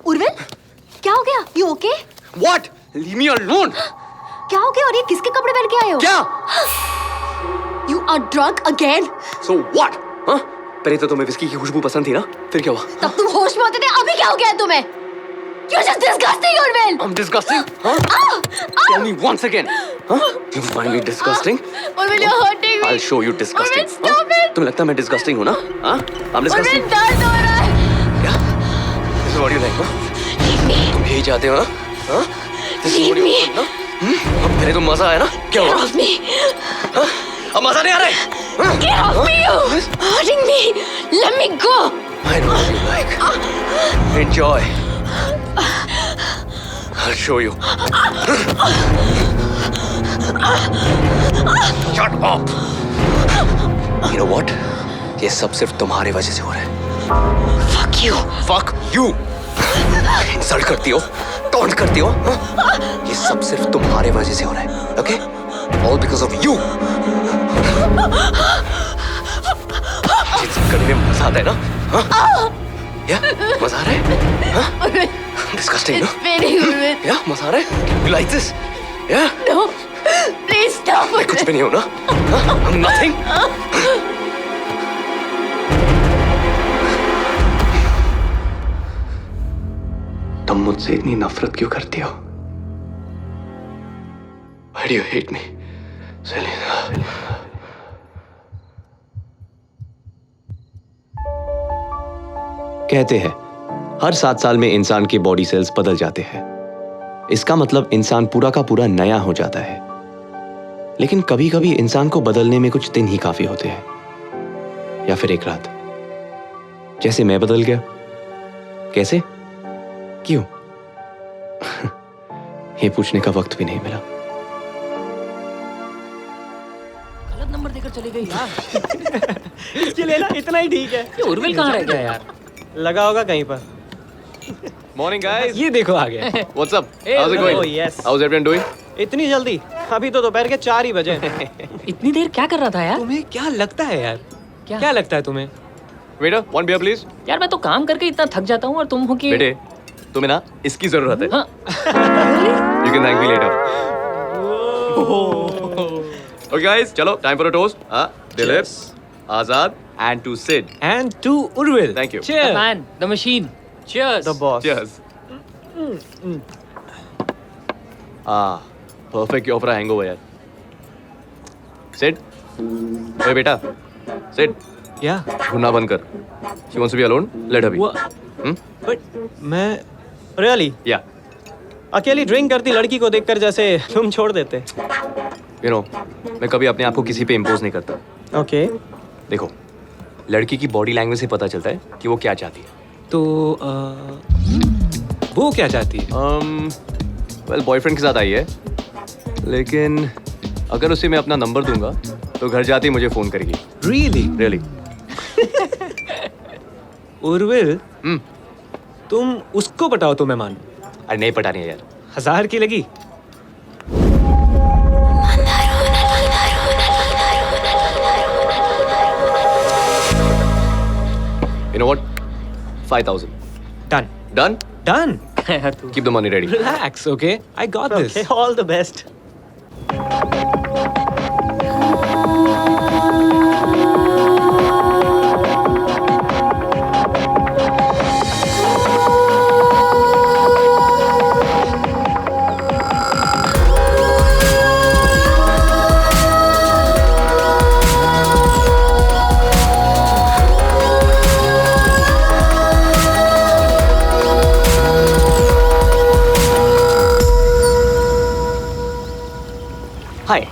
उर्विल, क्या हो गया? You okay? What? Leave me alone. क्या हो गया? और ये किसके कपड़े पहन के आए हो? क्या? You are drunk again? So what? हाँ? पहले तो तुम्हें विस्की की खुशबू पसंद थी ना? फिर क्या हुआ? तब तुम होश में होते थे, अभी क्या हो गया है तुम्हें? You're just disgusting, Urvil. I'm disgusting? Huh? Tell me once again. Huh? You find me disgusting? Urvil, you're hurting me. I'll show you disgusting. Urvil, stop it. तुम्हें लगता है मैं disgusting हूँ ना? हाँ? I'm disgusting. Urvil, दर्द हो रहा है. क्या? This is what you like, huh? Leave me. तुम यही चाहते हो ना? हाँ? This is what you want, ना? अब पहले तो मजा आया ना? क्या Get हुआ? off me. हाँ? अब मजा नहीं आ रहा है? हाँ? Get off me, you. Hurting me. Let me go. I know what you like. Enjoy. I'll show you. Shut up. You know what? ये सब सिर्फ तुम्हारे वजह से हो रहा है. Fuck you. Fuck you. Insult करती हो, टॉन्ट करती हो. हाँ? ये सब सिर्फ तुम्हारे वजह से हो रहा है. Okay? All because of you. ये सब करने में मजा आता है ना? हाँ? या मजा आ रहा है? हाँ? Disgusting, no? It's paining, Urvil. Yeah, मजा आ रहा है? You like this? Yeah? No. Please stop. मैं कुछ भी नहीं हूँ ना? हाँ? I'm nothing. तुम मुझसे इतनी नफरत क्यों करती हो? Why do you hate me, Selena? कहते हैं हर 7 साल में इंसान के बॉडी सेल्स बदल जाते हैं। इसका मतलब इंसान पूरा का पूरा नया हो जाता है। लेकिन कभी कभी इंसान को बदलने में कुछ दिन ही काफी होते हैं, या फिर एक रात, जैसे मैं बदल गया। कैसे, क्यों? ये पूछने का वक्त भी नहीं मिला। गलत नंबर देकर चली गई यार। इसके लिए ना इतना ही ठीक है। ये उर्विल कहाँ रह गया यार? लगा होगा कहीं पर। Morning, guys. ये देखो आ गया। What's up? Hey, How's it going? Oh, yes. How's everyone doing? इतनी जल्दी? अभी तो दोपहर के 4 ही बजे। इतनी देर क्या कर रहा था यार? तुम्हें क्या लगता है यार? क्या? क्या लगता है तुम्हें? Waiter, one beer, please. यार मैं तो काम करके इतना थक जाता हूँ और तुम हो कि बेटे, तुम्हें ना इसकी जरूरत है. हाँ। You can thank me later. Okay, guys, चलो, time for a toast. हाँ, Dilip, Azad, and to Sid. And to Urvil. Thank you. The Cheers. man, the machine. Cheers. The boss. Cheers. Perfect cure for a hangover, यार. Sid, ओए बेटा, Sid, Yeah. ढूंढना बंद कर. She wants to be alone. Let her be. But मैं really Yeah. अकेली drink करती लड़की को देखकर जैसे तुम छोड़ देते। You know, मैं कभी अपने आप को किसी पे इम्पोज नहीं करता. Okay. देखो, लड़की की बॉडी लैंग्वेज से पता चलता है कि वो क्या चाहती है. तो वो क्या चाहती है? वेल, बॉयफ्रेंड के साथ आई है, लेकिन अगर उसे मैं अपना नंबर दूंगा तो घर जाते ही मुझे फोन करेगी. Really? रियली? उर्विल, तुम उसको पटाओ तो मैं मानूं। अरे नहीं पटानी है यार. 1000 की लगी? You know what? 5,000. Done. Done? Done. यार तू Keep the money ready. Relax, okay? I got this. Okay, all the best. Hi.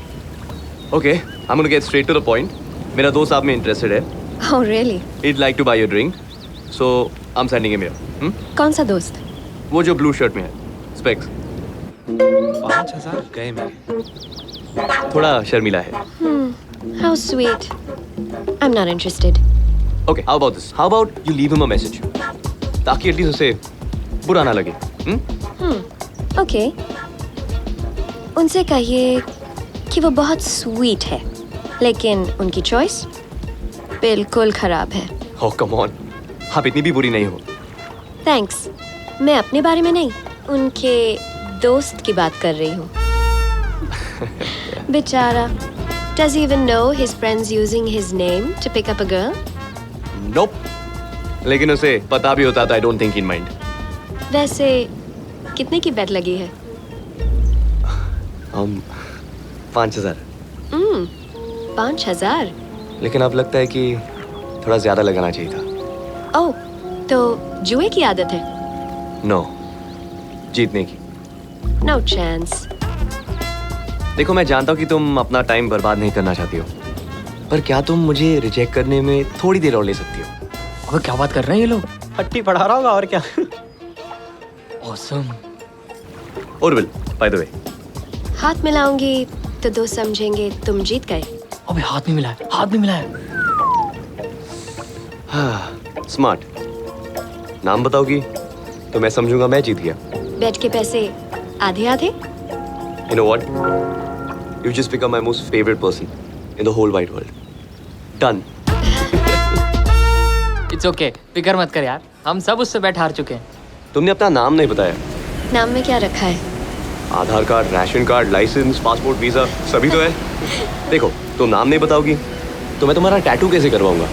Okay, I'm gonna get straight to the point. मेरा दोस्त आप में interested है. Oh, really? He'd like to buy your drink, so I'm sending him here. कौन सा दोस्त? वो जो blue shirt में है, specs. 5000 गए मेरे। थोड़ा शर्मीला है. How sweet. I'm not interested. Okay, how about this? How about you leave him a message, ताकि at least उसे बुरा ना लगे. Okay. उनसे कहिए कि वो बहुत स्वीट है, लेकिन उनकी चॉइस बिल्कुल खराब है. Oh, come on. आप इतनी भी बुरी नहीं हो. थैंक्स। मैं अपने बारे में नहीं, उनके दोस्त की बात कर रही हूँ। बेचारा, does he even know his friends using his name to pick up a girl? Nope. लेकिन उसे पता भी होता तो I don't think he'd mind. वैसे कितने की बेट लगी है? 5,000. 5,000? लेकिन अब लगता है कि थोड़ा ज्यादा लगाना चाहिए था। ओह, तो जुए की आदत है? नो, जीतने की। No chance. देखो, मैं जानता हूँ कि तुम अपना टाइम बर्बाद नहीं करना चाहती हो, पर क्या तुम मुझे रिजेक्ट करने में थोड़ी देर और ले सकती हो? अबे क्या बात कर रहे हैं ये लोग? हट्टी पढ़ा रहा होगा और क्या। ऑसम। उर्विल, बाय द वे, हाथ मिलाऊंगी तो दोस्त समझेंगे तुम जीत गए। अबे हाथ नहीं मिलाया, हाथ नहीं मिलाया। स्मार्ट। नाम बताओगी तो मैं समझूंगा मैं जीत गया। बेट के पैसे आधे आधे? You know what? You just become my most favorite person in the whole wide world. Done. It's okay, फिक्र मत कर यार, हम सब उससे बैठ हार चुके हैं। तुमने अपना नाम नहीं बताया। नाम में क्या रखा है? Aadhaar card, ration card, licence, passport, visa सभी तो है। देखो, तुम नाम नहीं बताओगी तो मैं तुम्हारा टैटू कैसे करवाऊंगा?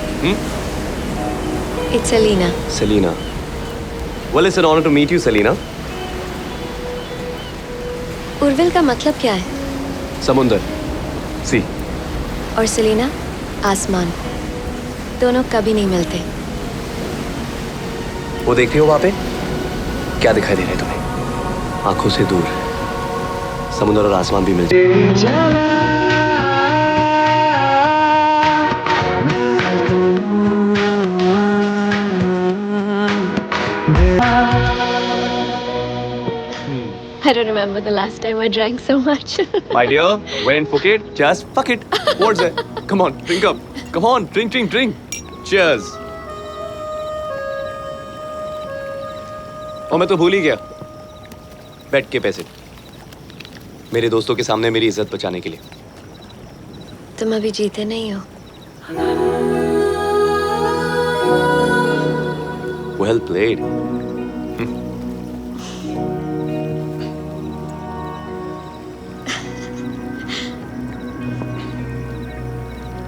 It's Selena. Selena. Well, it's an honor to meet you, Selena. Urvil का मतलब क्या है? समुंदर, सी। और सेलिना आसमान। दोनों कभी नहीं मिलते। वो देख रही हो वहां पे? क्या दिखाई दे रहा है तुम्हें? आंखों से दूर समुद्र और आसमान भी मिल जाए। I don't remember the last time I drank so much. My dear, when in Phuket, just fuck it. What's that? Come on, drink up. Come on, drink, drink, drink. Cheers. और मैं तो भूल ही गया, बेट के पैसे मेरे दोस्तों के सामने मेरी इज्जत बचाने के लिए। तुम अभी जीते नहीं हो। Well played.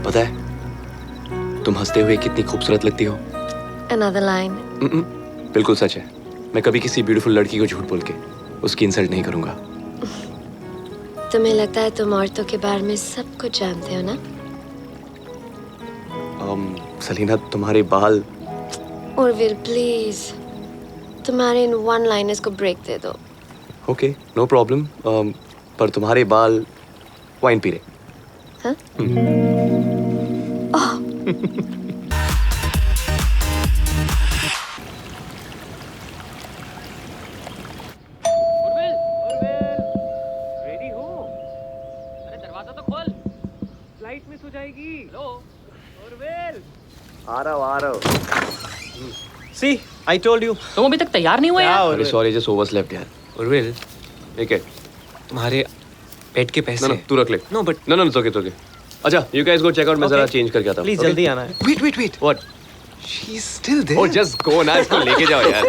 पता है तुम हंसते हुए कितनी खूबसूरत लगती हो। Another line. बिल्कुल सच है। मैं कभी किसी ब्यूटीफुल लड़की को झूठ बोल के उसकी इंसल्ट नहीं करूंगा। तुम्हें लगता है तुम औरतों के बारे में सब कुछ जानते हो ना? सलीना, तुम्हारे बाल। उर्विल प्लीज, तुम्हारे इन वन लाइनर्स को ब्रेक दे दो। Okay, no problem. पर तुम्हारे बाल वाइन पी रहे। हाँ? रेडी हो? अरे दरवाजा तो खोल, फ्लाइट मिस हो जाएगी। हेलो। उर्विल, आ रहा हूँ। सी, I told you. तुम अभी तक तैयार नहीं हुए यार? अरे सॉरी, जस्ट ओवरस्लेप्ट यार। उर्विल, ठीक है। तुम्हारे पेट के पैसे। No, तू रख ले। No, but No, it's okay. अच्छा, you guys go check out. मैं Okay. जरा चेंज करके आता हूँ। Please Okay? जल्दी आना है। Wait. What? She's still there. Oh, just go ना, इसको लेके जाओ यार।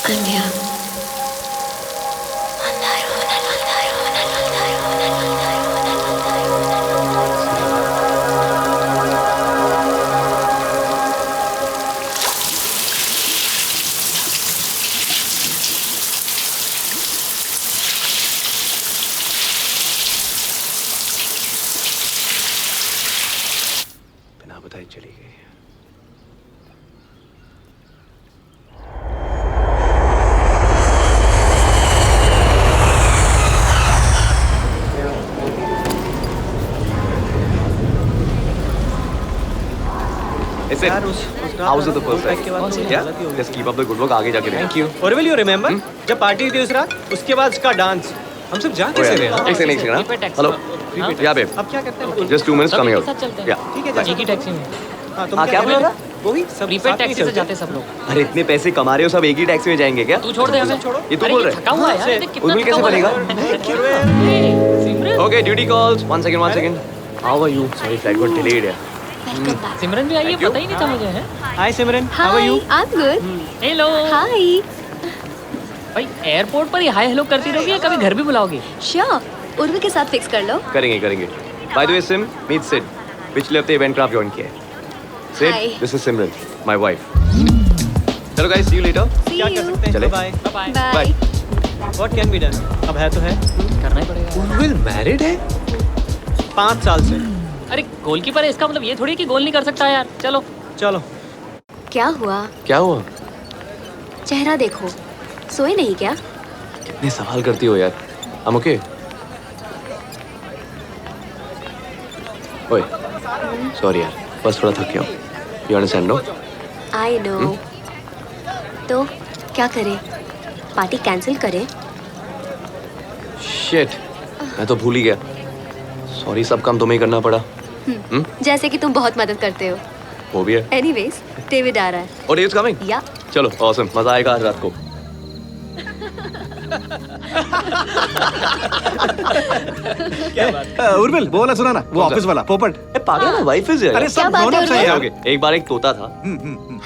I'm here. बिना बताए चली गई। Listen, how's it the first time? Yeah, just keep up the good work. आगे जाके thank you. Urvil, you remember जब पार्टी थी उस रात, उसके बाद उसका डांस, हम सब जा कैसे रहे? एक सेकंड हेलो, या बेब, अब क्या करते हैं? just 2 minutes coming out. साथ चलते हैं। Yeah, ठीक है, एक ही टैक्सी में। हाँ, तुम हाँ, क्या कह बोल रहे रहा थे? वही सब प्रीपेड साथ में ही टैक्सी से चलते जाते सब लोग। अरे इतने पैसे कमा रहे हो, सब एक ही टैक्सी में जाएंगे क्या? तू छोड़ दे हमें, छोड़ो। ये तू अरे बोल रहा है? थका हुआ है यार, से- देख कितना उर्मिल कैसे थका हुआ बनेगा? है। ए, Simran okay, duty calls. One second. How are you? Sorry, flight got delayed यार। Welcome back. सिमरन भी आई है, पता ही नहीं था मुझे है। Hi Simran, how are hi, you? I am good. Hello hi. भाई, एयरपोर्ट पर ही हाय हेलो करती रहोगी या कभी घर भी बुलाओगी? श्योर, उर्वी के साथ फिक्स कर लो। करेंगे। By the way Sim, meet Sid. पिछले हफ्ते इवेंट क्राफ्ट जॉइन किया है। Hi. Sid, this is Simran, my wife. चलो guys, see you later. See क्या कर you. सकते हैं? चले। Bye. Bye. Bye. What can be done? अब है तो है। करना ही पड़ेगा। उर्विल मैरिड है 5 साल से। अरे गोलकीपर है, इसका मतलब ये थोड़ी है कि गोल नहीं कर सकता यार। चलो चलो। क्या हुआ? क्या हुआ? चेहरा देखो, सोए नहीं क्या? कितने सवाल करती हो यार। हम ओके? ओए, सॉरी यार, बस थोड़ा थक गया हूँ। You understand no? I know. तो क्या करें? पार्टी कैंसिल करें? शिट, मैं तो भूल ही गया। सॉरी, सब काम तुम्हें ही करना पड़ा। जैसे कि तुम बहुत मदद करते हो। वो भी है। एनीवेज, डेविड आ रहा है। और डेविड कमिंग? या चलो, ऑसम, मजा आएगा आज रात को। उर्मिल वो वाला सुना ना, वो कौन सा? ऑफिस वाला पोपट। ए पागल है, वाइफ है यार। अरे क्या सब बात है, grown-ups हैं उर्मिल? यार। ओके, एक बार एक तोता था।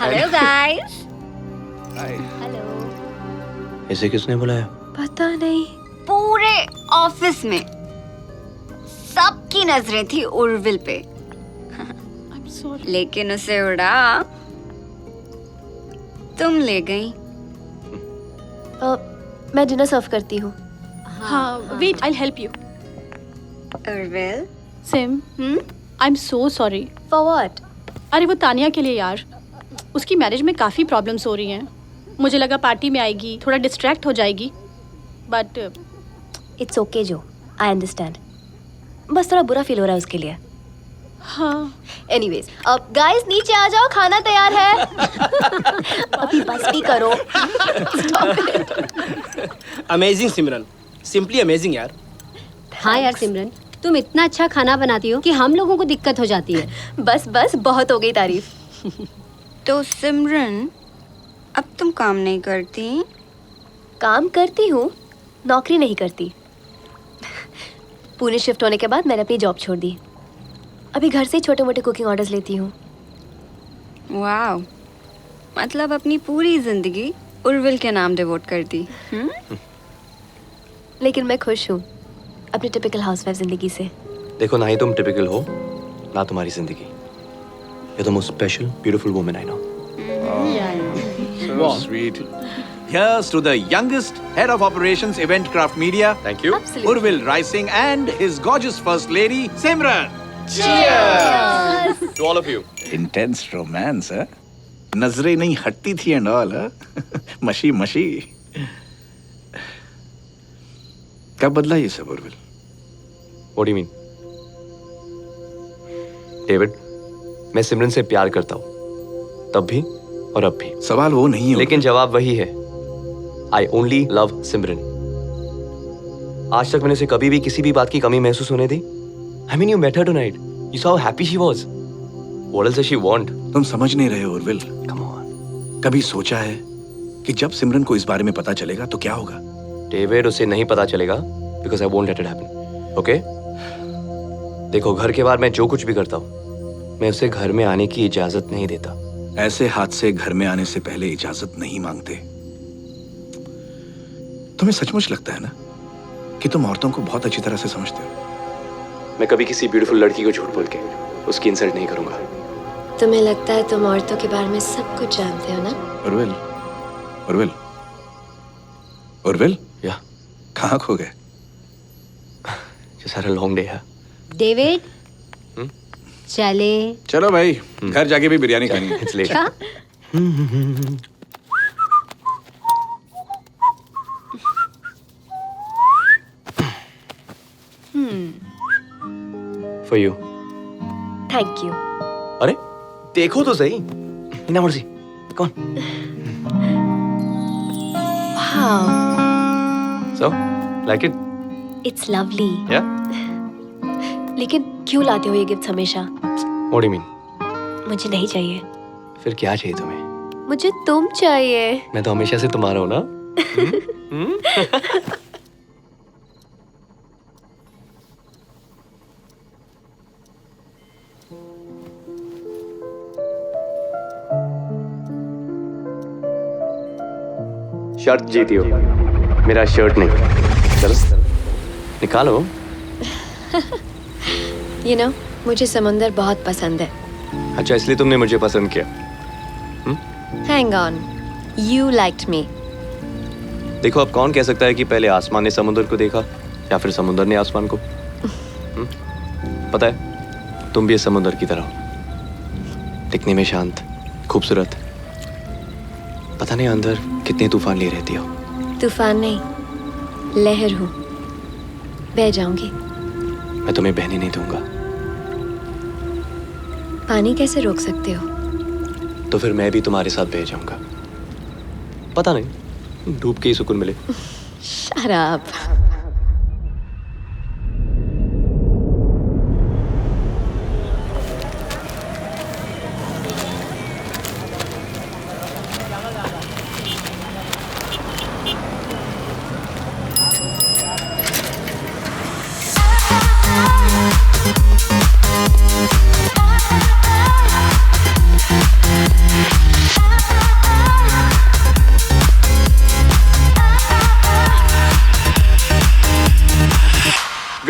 Hello guys. हाय। हेलो। इसे किसने बुलाया? पता नहीं। पूरे ऑफिस में सबकी नजरें थी उर्विल पे, लेकिन उसे उड़ा तुम ले गई। मैं डिनर सर्व करती हूँ। हाँ, wait, I help you. Urvil, सिम, I am so sorry. For what? अरे वो तानिया के लिए यार, उसकी मैरिज में काफ़ी प्रॉब्लम्स हो रही हैं। मुझे लगा पार्टी में आएगी, थोड़ा डिस्ट्रैक्ट हो जाएगी, बट इट्स ओके जो, आई अंडरस्टैंड। बस थोड़ा बुरा फील हो रहा है उसके लिए। हाँ। एनीवेज, अब गाइस नीचे आ जाओ, खाना तैयार है। अभी बस भी करो। Stop it. Amazing Simran, simply amazing यार। हाँ यार सिमरन, तुम इतना अच्छा खाना बनाती हो कि हम लोगों को दिक्कत हो जाती है। बस बहुत हो गई तारीफ। तो सिमरन अब तुम काम नहीं करती? काम करती हूँ, नौकरी नहीं करती। पुणे शिफ्ट होने के बाद मैंने अपनी जॉब छोड़ दी। अभी घर से छोटे मोटे कुकिंग ऑर्डर्स लेती हूँ। वाह, मतलब अपनी पूरी जिंदगी उर्विल के नाम डिवोट कर दी। लेकिन मैं खुश हूँ अपनी टिपिकल हाउसवाइफ जिंदगी से। देखो, ना ही तुम टिपिकल हो, ना तुम्हारी जिंदगी। You're the most special, beautiful woman I know. So sweet. Here's to the youngest head of operations Eventcraft Media, Thank you. Absolutely. Urvil Rising, and his gorgeous first lady, Simran. To all of you. Intense romance, huh? नजरें नहीं हटती थी and all, huh? मशी मशी। कब बदला ये सब Urvil? What do you mean? David, मैं सिमरन से प्यार करता हूँ, तब भी और अब भी। सवाल वो नहीं है लेकिन जवाब वही है। I only love सिमरन। आज तक मैंने उसे कभी भी किसी भी बात की कमी महसूस होने दी। I mean, you met her tonight. You saw how happy she was. What else does she want? तुम समझ नहीं रहे हो उर्विल। Come on. कभी सोचा है कि जब सिमरन को इस बारे में पता चलेगा तो क्या होगा? डेविड, उसे नहीं पता चलेगा because I won't let it happen. Okay? देखो, घर के बाहर मैं जो कुछ भी करता हूँ, मैं उसे घर में आने की इजाजत नहीं देता। ऐसे हादसे घर में आने से पहले इजाजत नहीं मांगते। तुम्हें सचमुच लगता है ना कि तुम औरतों को बहुत अच्छी तरह से समझते हो? मैं कभी किसी ब्यूटीफुल लड़की को झूठ बोल के उसकी इंसल्ट नहीं करूंगा। तुम्हें लगता है तुम औरतों के बारे में सब कुछ जानते हो ना? उर्विल, उर्विल, उर्विल, या कहाँ खो गए? just had a long day है। डेविड, चले। चलो भाई, घर जाके भी बिरयानी खानी है। It's late. क्या? For you. Thank you. अरे देखो तो सही। इना मर्जी। कौन? Wow, So, like it? It's lovely. Yeah? लेकिन क्यों लाते हो ये गिफ्ट हमेशा? What do you mean? मुझे नहीं चाहिए। फिर क्या चाहिए तुम्हें? मुझे तुम चाहिए। मैं तो हमेशा से तुम्हारा हूं ना। शर्ट जीती हो, मेरा शर्ट नहीं। चलो निकालो। You know, मुझे समंदर बहुत पसंद है। अच्छा, इसलिए तुमने मुझे पसंद किया। Hang on, you liked me. देखो, अब कौन कह सकता है कि पहले आसमान ने समुद्र को देखा या फिर समुद्र ने आसमान को? पता है, तुम भी इस समुद्र की तरह हो, दिखने में शांत, खूबसूरत, पता नहीं अंदर कितने तूफान लिए रहती हो। तूफान नहीं, लहर हूँ, बह जाऊंगी। मैं तुम्हें बहने नहीं दूंगा। पानी कैसे रोक सकते हो? तो फिर मैं भी तुम्हारे साथ बह जाऊंगा। पता नहीं, डूब के ही सुकून मिले। Shut up.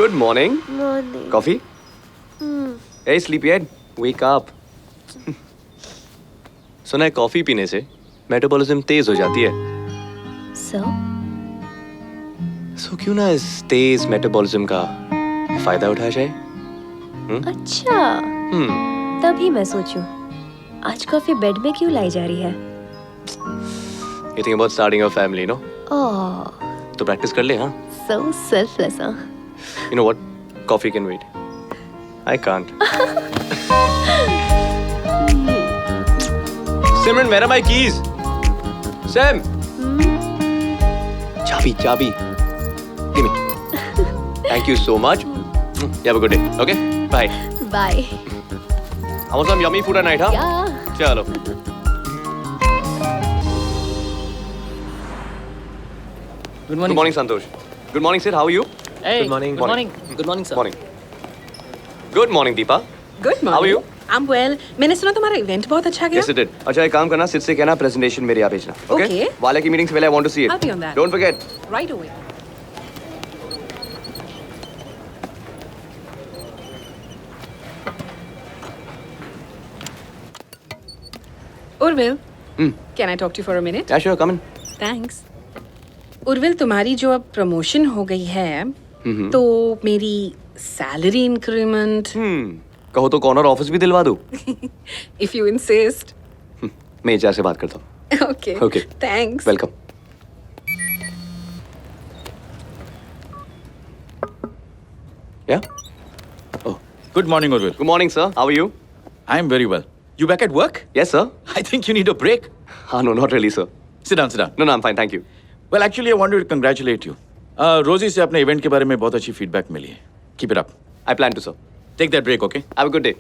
Good morning. Morning. Coffee? Hey, sleepyhead, wake up. सुना है कॉफी पीने से मेटाबॉलिज्म तेज हो जाती है। सो क्यों ना इस तेज मेटाबॉलिज्म का फायदा उठाया जाए? अच्छा, तभी मैं सोचूं, आज कॉफी बेड में क्यों लाई जा रही है? You think about starting a family, no? Oh, तो प्रैक्टिस कर ले, हाँ? so selfless, huh? You know what? Coffee can wait. I can't. Simran, where are my keys? Sam! Chabi. Give me. Thank you so much. You have a good day. Okay? Bye. Bye. I want some yummy food at night, huh? Yeah. Chalo. Good morning, Santosh. Good morning, Sid. How are you? Hey, Good morning. Good morning. Good morning, sir. Morning. Good morning, Deepa. Good morning. How are you? I'm well. मैंने सुना तुम्हारा event बहुत अच्छा गया। Yes, it did. अच्छा, एक काम करना, सिद से कहना प्रेजेंटेशन मेरे यहाँ भेजना। Okay. वाले की मीटिंग से पहले I want to see it. I'll be on that. Don't forget. Right away. Urvil, can I talk to you for a minute? Yeah, sure, come in. Thanks. Urvil, तुम्हारी जो अब प्रमोशन हो गई है, तो मेरी सैलरी इंक्रीमेंट। कहो तो कॉर्नर ऑफिस भी दिलवा दूँ। If you insist. मैं HR से बात करता हूँ। Okay. Okay. Thanks. Welcome. Yeah? Oh, Good morning, Urvil. good morning, sir. How are you? I'm very well. You back at work? Yes, sir. I think you need a break. No, not really, sir. Sit down, sit down. No, I'm fine, thank you. Well, actually, I wanted to congratulate you. रोजी से अपने event के बारे में बहुत अच्छी feedback मिली है. Keep it up. I plan to, sir. Take that break, okay? Have a good day.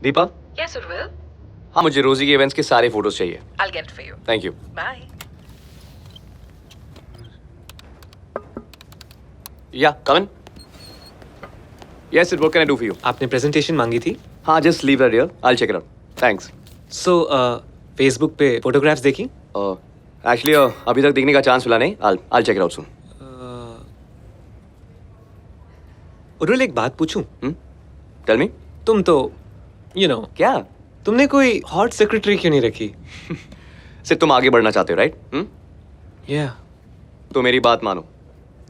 Deepa? Yes, Urvil. हाँ, मुझे रोजी के इवेंट्स के सारे फोटोज चाहिए। I'll get it for you. Thank you. Bye. Yeah come in. Yes it, what can I do for you? आपने presentation मांगी थी। हाँ, just leave that here, I will check it out. Thanks. So Facebook पे photographs देखी? Actually अभी तक देखने का चांस मिला नहीं। I check it out soon. Urvil, एक बात पूछूं? Tell me. तुम तो क्या? तुमने कोई हॉट सेक्रेटरी क्यों नहीं रखी? सिर्फ तुम आगे बढ़ना चाहते हो, राइट? या तो मेरी बात मानो,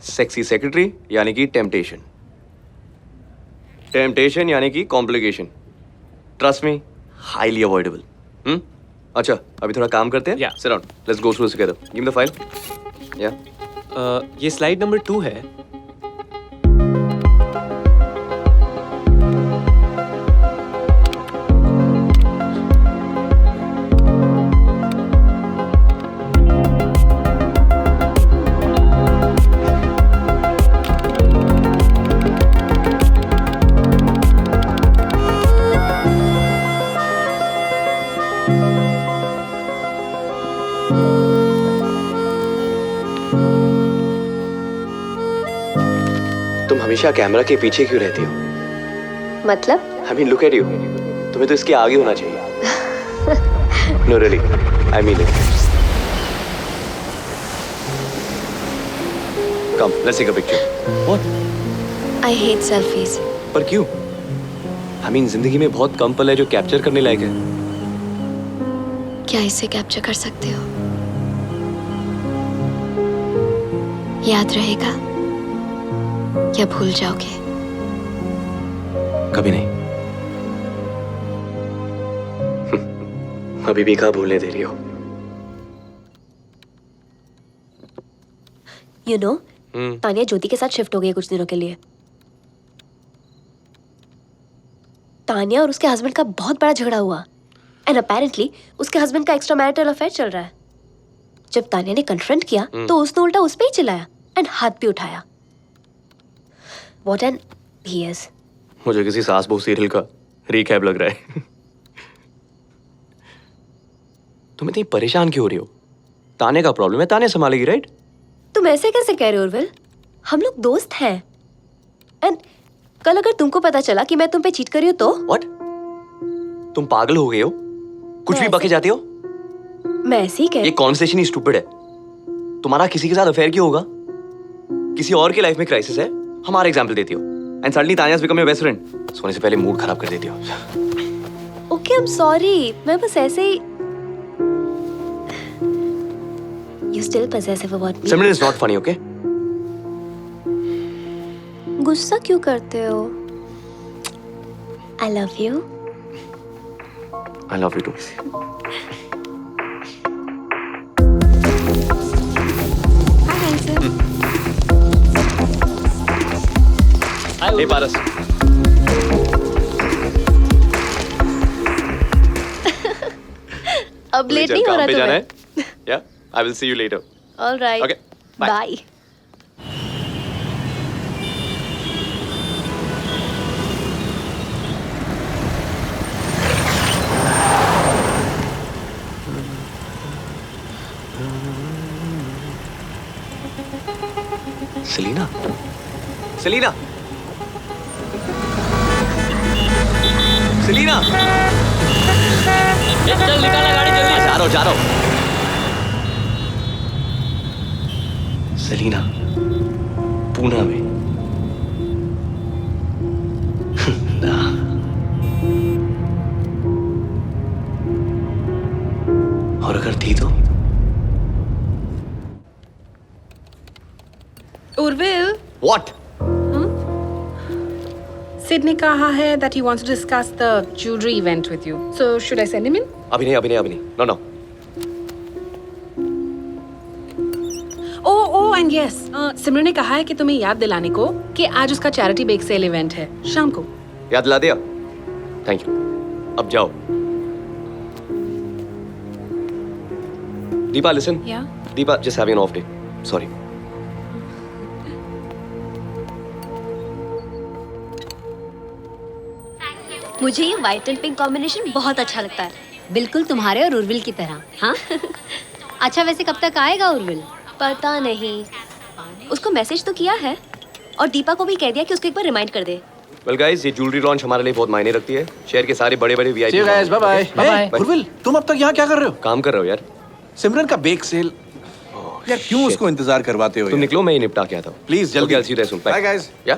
सेक्सी सेक्रेटरी यानी कि टेम्पटेशन, टेम्पटेशन यानी कि complication. Trust me, highly avoidable. अच्छा, अभी थोड़ा काम करते हैं। Yeah. Sit down, let's go through this together. Give me the file. या ये स्लाइड नंबर 2 है। तुम हमेशा कैमरा के पीछे क्यों रहती हो? मतलब? I mean look at you, तुम्हें तो इसके आगे होना चाहिए। No really, I mean it. Come, let's take a picture. What? I hate selfies. पर क्यों? आई मीन जिंदगी में बहुत कम पल है जो कैप्चर करने लायक है। क्या इसे कैप्चर कर सकते हो? याद रहेगा या भूल जाओगे? कभी नहीं। अभी भी कहाँ भूलने दे रही हो? यू नो, तानिया ज्योति के साथ शिफ्ट हो गई है कुछ दिनों के लिए। तानिया और उसके हस्बैंड का बहुत बड़ा झगड़ा हुआ एंड अपेरेंटली उसके हस्बैंड का एक्स्ट्रा मैरिटल अफेयर चल रहा है। जब तानिया ने कन्फ्रंट किया तो उसने उल्टा उस पे ही चिल्लाया एंड हाथ भी उठाया। What an he is. मुझे किसी सास बहू सीरियल का रिकैप लग रहा है। तुम इतनी परेशान क्यों हो रही हो? ताने का प्रॉब्लम है, ताने संभालेगी, राइट? तुम ऐसे कैसे कह रहे हो उर्विल? हम लोग दोस्त हैं। एंड कल अगर तुमको पता चला कि मैं तुम पे चीट कर रही हूँ तो? What? तुम पागल हो गए हो? कुछ भी बके जाते हो? मैं ऐसे ही कह ये कॉन्वर्सेशन ही स्टूपिड है। तुम्हारा किसी के साथ अफेयर क्यों होगा? किसी और की लाइफ में क्राइसिस है, हमारा एग्जाम्पल देती हो and suddenly Tania become your best friend. सोने से पहले मूड खराब कर देती हो। Okay, I am sorry. मैं बस ऐसे ही। You still possessive about me. Simran, it's not funny, okay? गुस्सा क्यों करते हो? I love you. I love you too. Hey Paras. अब लेट नहीं हो रहा जाना है? तुम्हें? Yeah, I will see you later. All right. Okay, bye. Bye. Selina, Selina, Selina, चल निकाला गाड़ी जल्दी। जा रहा हूँ। सेलिना, पूना में। ना। और अगर थी तो? उर्विल, What? Sid ने कहा है that he wants to discuss the jewelry event with you. So should I send him in? अभी नहीं। No. Oh, and yes. सिमरन ने कहा है कि तुम्हें याद दिलाने को कि आज उसका चैरिटी बेक सेल इवेंट है शाम को। याद दिला दिया? Thank you. अब जाओ। Deepa, listen. Yeah. Deepa, just having an off day. Sorry. मुझे ये व्हाइट एंड पिंक कॉम्बिनेशन बहुत अच्छा लगता है। बिल्कुल तुम्हारे और उर्विल की तरह। हाँ। अच्छा, वैसे कब तक आएगा उर्विल? पता नहीं, उसको मैसेज तो किया है और दीपा को भी कह दिया कि उसको एक बार रिमाइंड कर दे। वेल गाइस, ये ज्वेलरी लॉन्च हमारे लिए बहुत मायने रखती है। शहर के सारे बड़े-बड़े VIP. See you guys, bye bye. Bye-bye. Hey, Urvil, तुम अब तक यहाँ क्या कर रहे हो? काम कर रहे हो यार। सिमरन का बेक सेल। यार क्यों उसको इंतजार करवाते हो? तुम निकलो, मैं ये निपटा के आता हूँ। प्लीज जल्दी। Okay, I'll see you soon. Bye. Bye guys. या?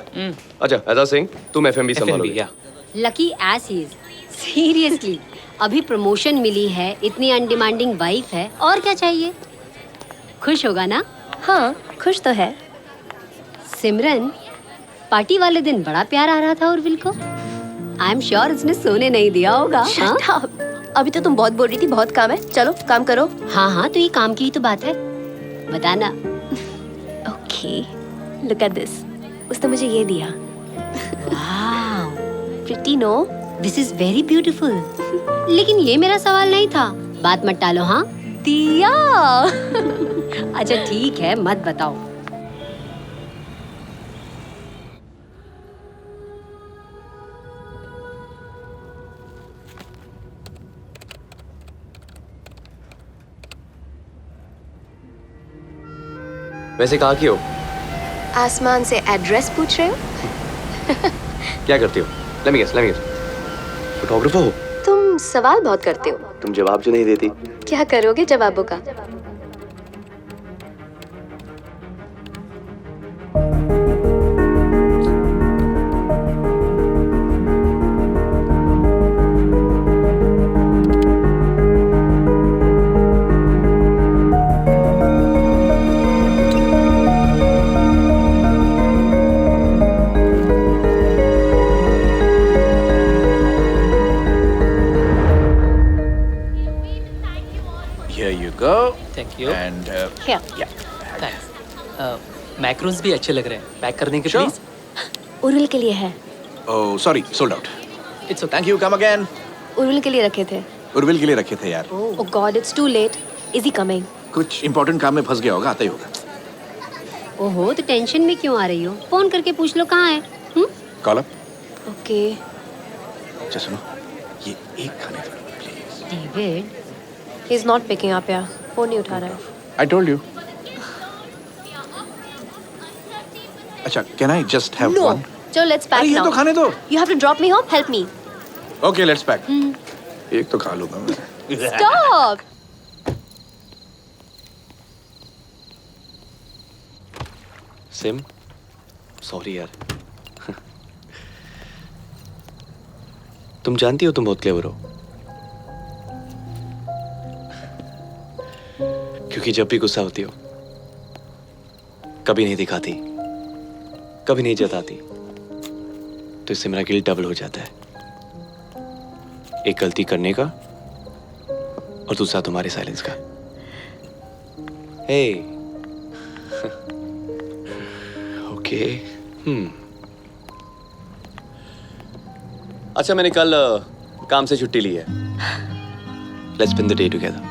अच्छा, as I was saying, तुम FMB संभालोगे। या लकी एस इज सीरियसली अभी प्रमोशन मिली है, इतनी अनडिमांडिंग वाइफ है, और क्या चाहिए? खुश होगा ना? हाँ, खुश तो है। सिमरन, पार्टी वाले दिन बड़ा प्यार आ रहा था उर्विल को। आई एम श्योर उसने सोने नहीं दिया होगा। हाँ? Shut up. अभी तो तुम बहुत बोल रही थी, बहुत काम है, चलो काम करो। हाँ हाँ, तो ये काम की ही तो बात है, बताना। Okay, look at this. उसने मुझे ये दिया। Wow, pretty no? This is very beautiful. लेकिन ये मेरा सवाल नहीं था, बात मत टालो। हाँ दिया। अच्छा ठीक है, मत बताओ। वैसे कहाँ की हो? आसमान से एड्रेस पूछ रहे हो? क्या करती हो? Let me guess. फोटोग्राफर हो? तुम सवाल बहुत करते हो। तुम जवाब जो नहीं देती। क्या करोगे जवाबों का? Here you go. Thank you. And Here. Thanks. Macros भी अच्छे लग रहे हैं, पैक कर देंगे Sure. प्लीज। उर्विल के लिए है। oh sorry, sold out. It's okay. Thank you. Come again. Urvil के लिए रखे थे। उर्विल के लिए रखे थे यार। Oh God, it's too late. Is he coming? कुछ इम्पोर्टेंट काम में फंस गया होगा, आता ही होगा। ओहो, तो टेंशन में क्यों आ रही हो? फोन करके पूछ लो कहाँ है। Call up. Okay. अच्छा सुनो, ये एक खाने दो please. David, He's not picking up यार। फोन नहीं उठा रहा है। I told you. अच्छा, can I just have No. one? चलो let's pack अरे ये now. तो खाने दो। You have to drop me home. Help me. Okay, let's pack. एक तो खा लूंगा मैं। Stop. सिम, सॉरी यार। तुम जानती हो तुम बहुत क्लेवर हो। क्योंकि जब भी गुस्सा होती हो, कभी नहीं दिखाती, कभी नहीं जताती, तो इससे मेरा गिल्ट डबल हो जाता है। एक गलती करने का और दूसरा तुम्हारे साइलेंस का। हे ओके। अच्छा, मैंने कल काम से छुट्टी ली है। Let's spend the day together.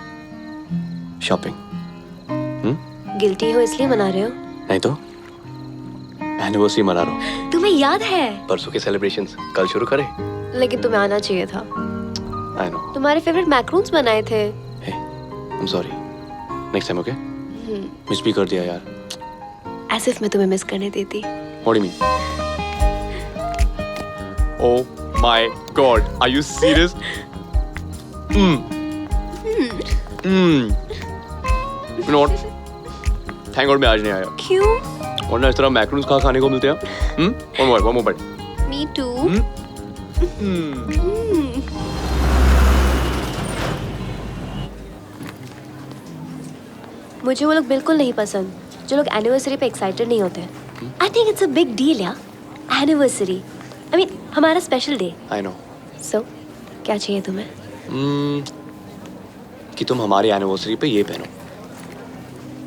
Shopping. Guilty हो इसलिए मना रहे हो? नहीं तो एनिवर्सरी मना रहा हूँ। तुम्हें याद है? परसों के सेलिब्रेशंस कल शुरू करें। लेकिन तुम्हें आना चाहिए था। I know. तुम्हारे फेवरेट मैक्रोन्स बनाए थे। Hey, I am sorry. Next time okay? Miss भी कर दिया यार। As if मैं तुम्हें मिस करने देती। What do you mean? Oh my God, are you serious? You know what? Thank God मैं आज नहीं आया। क्यों? वरना इस तरह मैक्रोन्स कहाँ खाने को मिलते हैं? One more bite. Me too. मुझे वो लोग बिल्कुल नहीं पसंद जो लोग एनिवर्सरी पे एक्साइटेड नहीं होते। I think it's a big deal या एनिवर्सरी। आई मीन हमारा स्पेशल डे। I know. सो क्या चाहिए तुम्हें? कि तुम हमारी एनिवर्सरी पे ये पहनो।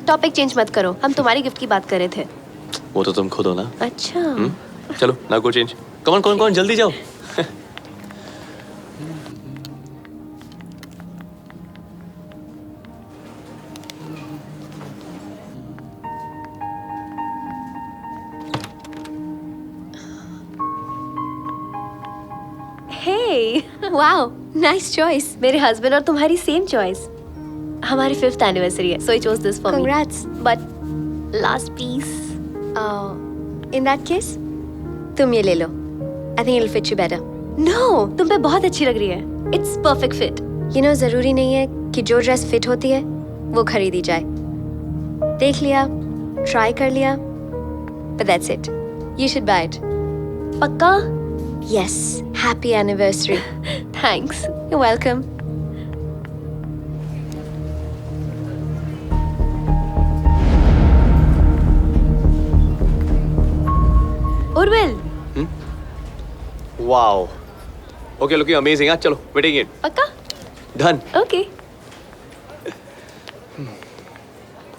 टॉपिक चेंज मत करो, हम तुम्हारी गिफ्ट की बात कर रहे थे। वो तो तुम खुद हो ना। अच्छा। चलो ना को चेंज। कौन जल्दी जाओ। हे वाओ, नाइस चॉइस। मेरे हस्बैंड और तुम्हारी सेम चॉइस। हमारी 5th एनिवर्सरी है, so I chose this for me. Congrats. But last piece, In that case, तुम ये ले लो. I think it'll fit you better. No, तुम पे बहुत अच्छी लग रही है. It's perfect fit. You know, जरूरी नहीं है कि जो ड्रेस फिट होती है वो खरीदी जाए. देख लिया, ट्राई कर लिया, but that's it. You should buy it. पक्का? Yes. Happy anniversary. Thanks. You're welcome. Urvil, wow okay looking amazing चलो वेटिंग इट पक्का? Done okay.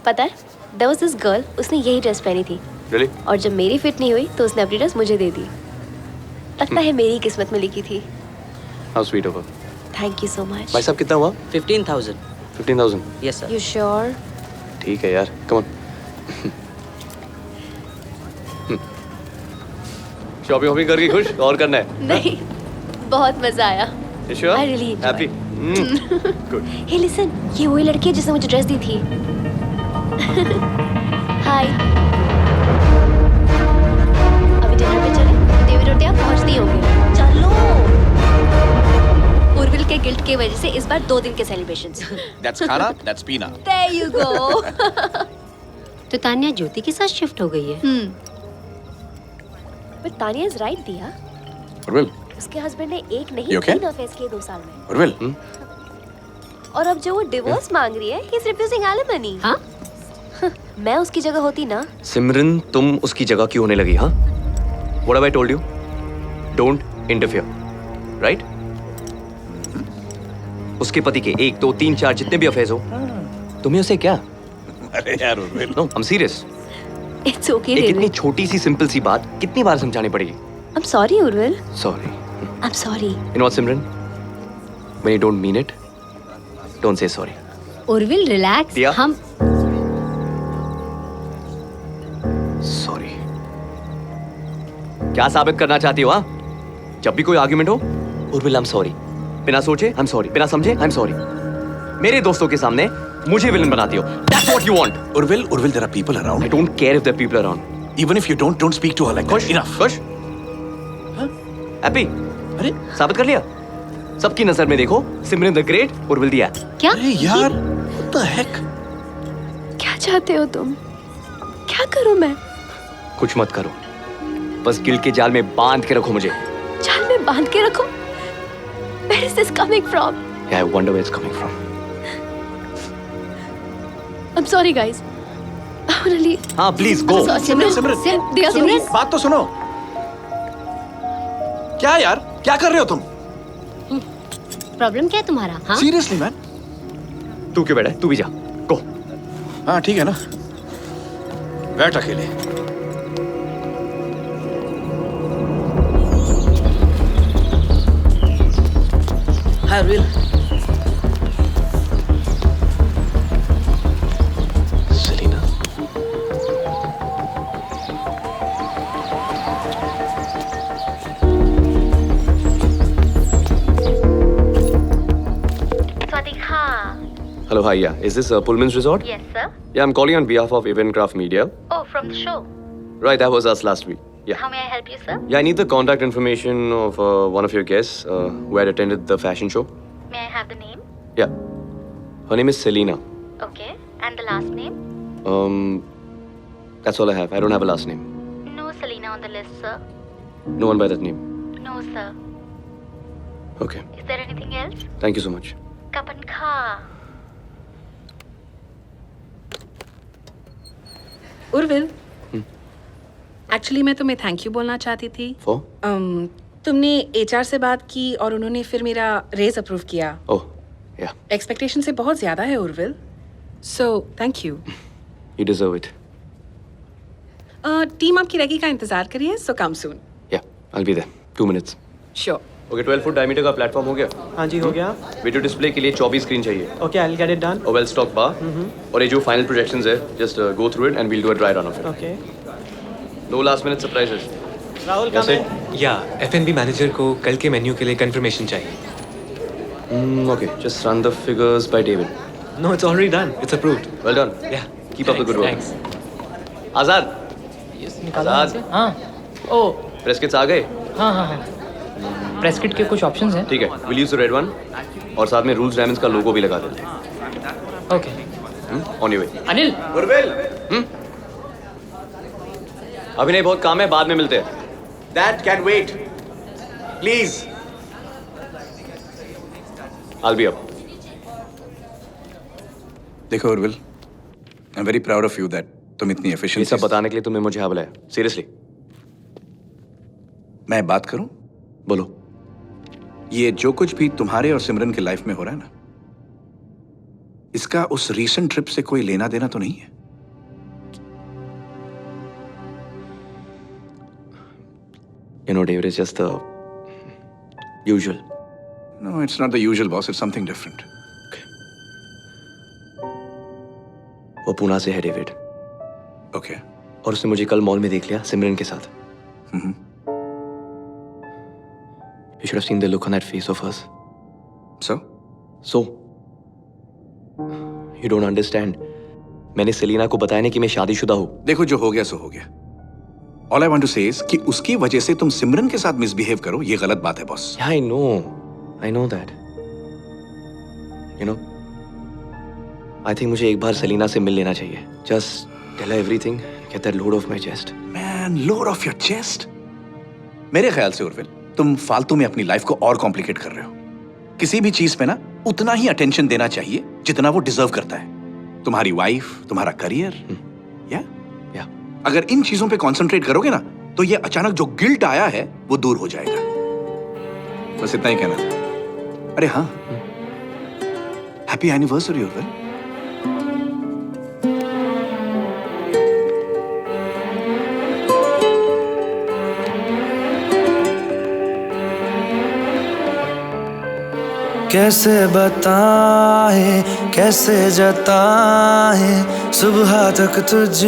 पता है, there was this girl, उसने यही ड्रेस पहनी थी. रियली और जब मेरी फिट नहीं हुई तो उसने अपनी ड्रेस मुझे दे दी. लगता है मेरी किस्मत में लिखी थी. How sweet of her. Thank you so much. भाई साहब कितना हुआ 15,000. 15,000 यस सर. You sure? ठीक है यार कम ऑन शॉपिंग वॉपिंग करके खुश और करना है नहीं, बहुत मजा आया. Sure I really enjoyed. Happy good Hey listen, ये वही लड़की है जिसने मुझे ड्रेस दी थी. हाय. अभी डिनर पे चले. देवी रोटियां पहुंचती होंगी. चलो. उर्विल के गिल्ट की वजह से इस बार 2 दिन के celebrations. That's Khana, that's Pina. There you go. तो तान्या ज्योति के साथ शिफ्ट हो गई है. But Tanya is right, दिया. Urvil, उसके हस्बैंड ने एक नहीं You okay? 3 अफेयर्स किए 2 साल में. Urvil. और अब जो वो डिवोर्स मांग रही है, he is refusing alimony. हाँ? मैं उसकी जगह होती ना. सिमरन तुम उसकी जगह क्यों होने लगी हाँ what have I told you don't interfere right उसके पति के 1 2 3 4 जितने भी अफेयर्स हो तुम्हें उसे क्या अरे यार Urvil. No I am serious It's okay, एक इतनी David. छोटी सी सिंपल सी बात कितनी बार समझानी पड़ेगी I'm sorry, Urvil. Sorry I'm sorry. You know what, Simran? When you don't mean it, don't say sorry. Urvil relax. दिया? हम Sorry. क्या साबित करना चाहती हो हाँ? जब भी कोई आर्गुमेंट हो, उर्विल I'm sorry. बिना सोचे I'm sorry. बिना समझे I'm sorry. मेरे दोस्तों के सामने मुझे विलन बनाती हो. That's what you want. Urvil, there are people around. I don't care if there are people around. Even if you don't speak to her like खुश? that. Enough. खुश? हैप्पी? अरे साबित कर लिया? सबकी नजर में देखो, सिमरन द ग्रेट, उर्विल दिया. क्या? अरे यार, what the heck? क्या चाहते हो तुम? क्या करूं मैं? कुछ मत करो. बस गिल्ट के जाल में बांध के रखो मुझे. जाल में बांध के रखो. Where is this coming from? Yeah, I wonder where it's coming from. I'm sorry, guys. I'm gonna leave. हाँ, please go. I'm sorry. Simran, Dear, Simran, please. बात तो सुनो. क्या यार? क्या कर रहे हो तुम? प्रॉब्लम क्या है तुम्हारा? हाँ? Seriously man? तू क्यों बैठा है? तू भी जा. Go. हाँ ठीक है ना. बैठ अकेले. हाय Urvil. Selena. Hello, hi, yeah. Is this Pullman's Resort? Yes, sir. Yeah, I'm calling on behalf of Eventcraft Media. Oh, from the show. Right, that was us last week. Yeah. How may I help you, sir? Yeah, I need the contact information of one of your guests who had attended the fashion show. May I have the name? Yeah. Her name is Selena. Okay. And the last name? That's all I have. I don't have a last name. No Selena on the list, sir. No one by that name. No, sir. Okay. Is there anything else? Thank you so much. Kapan Kha. Urvil, actually मैं तुम्हें thank you बोलना चाहती थी. For? तुमने HR से बात की और उन्होंने फिर मेरा रेज अप्रूव किया. Oh, yeah. एक्सपेक्टेशन से बहुत ज्यादा है Urvil. So thank you. You deserve it. Team आपकी रेगी का इंतजार करिए. सो कम सून. Yeah, I'll be there. 2 minutes. Sure. Okay, 12 foot diameter का प्लेटफॉर्म हो गया. हाँ जी हो गया. वीडियो डिस्प्ले के लिए 24 स्क्रीन चाहिए. Okay, I'll get it done. और वेल स्टॉक बार. और ये जो फाइनल प्रोजेक्शंस है, just go through it and we'll do a dry run of it. Okay. No last minute surprises. Rahul Yes, come in. या F&B manager को कल के menu के लिए कंफर्मेशन चाहिए. Okay, just run the figures by David. No it's already done. It's approved. Well done. Yeah Keep up the good work. Thanks. Azad, ये निकालो आजाद। यहाँ से। हाँ ओ प्रेस किट्स आ गए? हाँ हाँ हाँ प्रेस किट के कुछ ऑप्शंस हैं। ठीक है, will use the red one और साथ में रूल्स डायमंड्स का लोगो भी लगा देते हैं। Okay on your way. Anil Gurbil. अभी नहीं, बहुत काम है, बाद में मिलते हैं। That can wait. Please. I'll be up. देखो Urvil, I'm very proud of you that तुम इतनी ये efficient। सब बताने के लिए तुमने मुझे यहाँ बुलाया, सीरियसली। मैं बात करूं? बोलो। ये जो कुछ भी तुम्हारे और सिमरन के लाइफ में हो रहा है ना, इसका उस रीसेंट ट्रिप से कोई लेना देना तो नहीं है? You know, David, it's just the usual. No, it's not the usual, boss. It's something different. वो पूना से है, डेविड। Okay. और उसने मुझे कल मॉल में देख लिया सिमरन के साथ। You should have seen the look on that face of hers. So? So, you don't understand. मैंने सेलिना को बताया नहीं कि मैं शादीशुदा हूँ। देखो, जो हो गया सो हो गया। All I want to say is कि उसकी वजह से तुम सिमरन के साथ मिसबिहेव करो, ये गलत बात है, boss. Yeah, I know that. You know, I think मुझे एक बार सेलिना से मिल लेना चाहिए। Just tell her everything, get that load off my chest. Man, load off your chest. मेरे ख्याल से उर्विल, तुम फालतू में अपनी लाइफ को और कॉम्प्लिकेट कर रहे हो। किसी भी चीज पे ना उतना ही अटेंशन देना चाहिए जितना वो डिजर्व करता है। तुम्हारी वाइफ, तुम्हारा करियर, या अगर इन चीजों पे कंसंट्रेट करोगे ना, तो ये अचानक जो गिल्ट आया है वो दूर हो जाएगा। बस इतना ही कहना था। अरे हाँ, हैप्पी एनिवर्सरी उर्विल। कैसे बताए, कैसे जताए, सुबह तक तुझ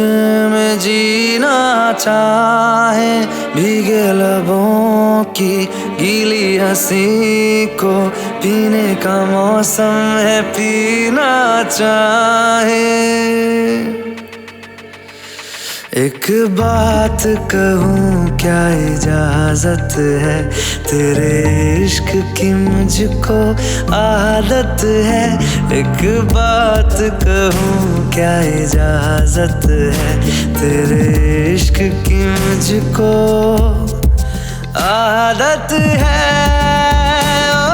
में जीना चाहे। भीगे लबों की गीली हंसी को पीने का मौसम है, पीना चाहे। एक बात कहूँ, क्या इजाजत है? तेरे इश्क की मुझको आदत है। एक बात कहूँ, क्या इजाजत है? तेरे इश्क की मुझको आदत है। ओ,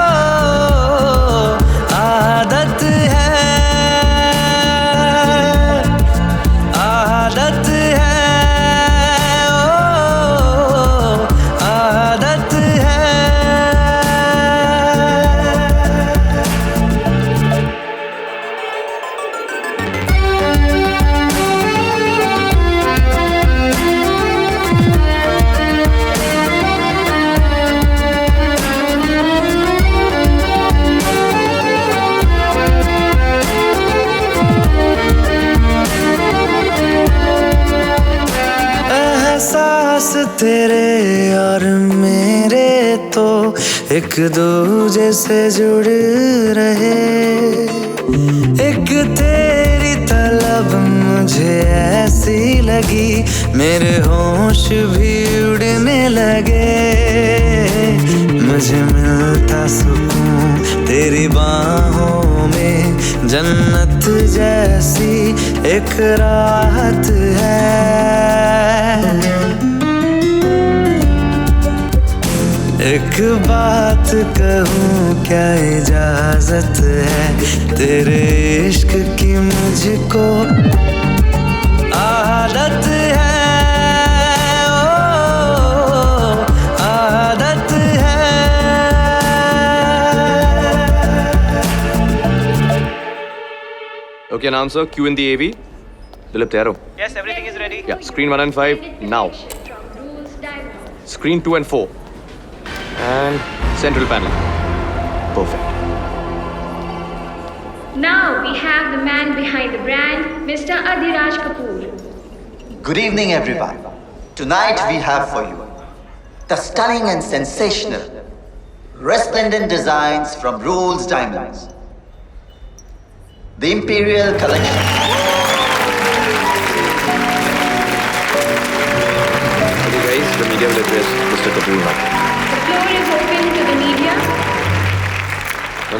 आदत है, आदत है। तेरे और मेरे तो एक दूजे से जुड़ रहे। एक तेरी तलब मुझे ऐसी लगी, मेरे होश भी उड़ने लगे। मुझे मिलता सुकून तेरी बाहों में, जन्नत जैसी एक राहत है। एक बात कहूँ, क्या इजाजत है? तेरे इश्क की मुझको आदत है। ओ, आदत है। Okay, announcer, Q in the AV. Dilip, तैयार हो? Yes, everything is ready. Yeah, screen 1 and 5 now. Screen 2 and 4. And central panel. Perfect. Now we have the man behind the brand, Mr. Adhiraj Kapoor. Good evening, everyone. Tonight we have for you the stunning and sensational, resplendent designs from Rolls Diamonds. The Imperial Collection. Media will address mister Kapoor now. The floor is open to the media.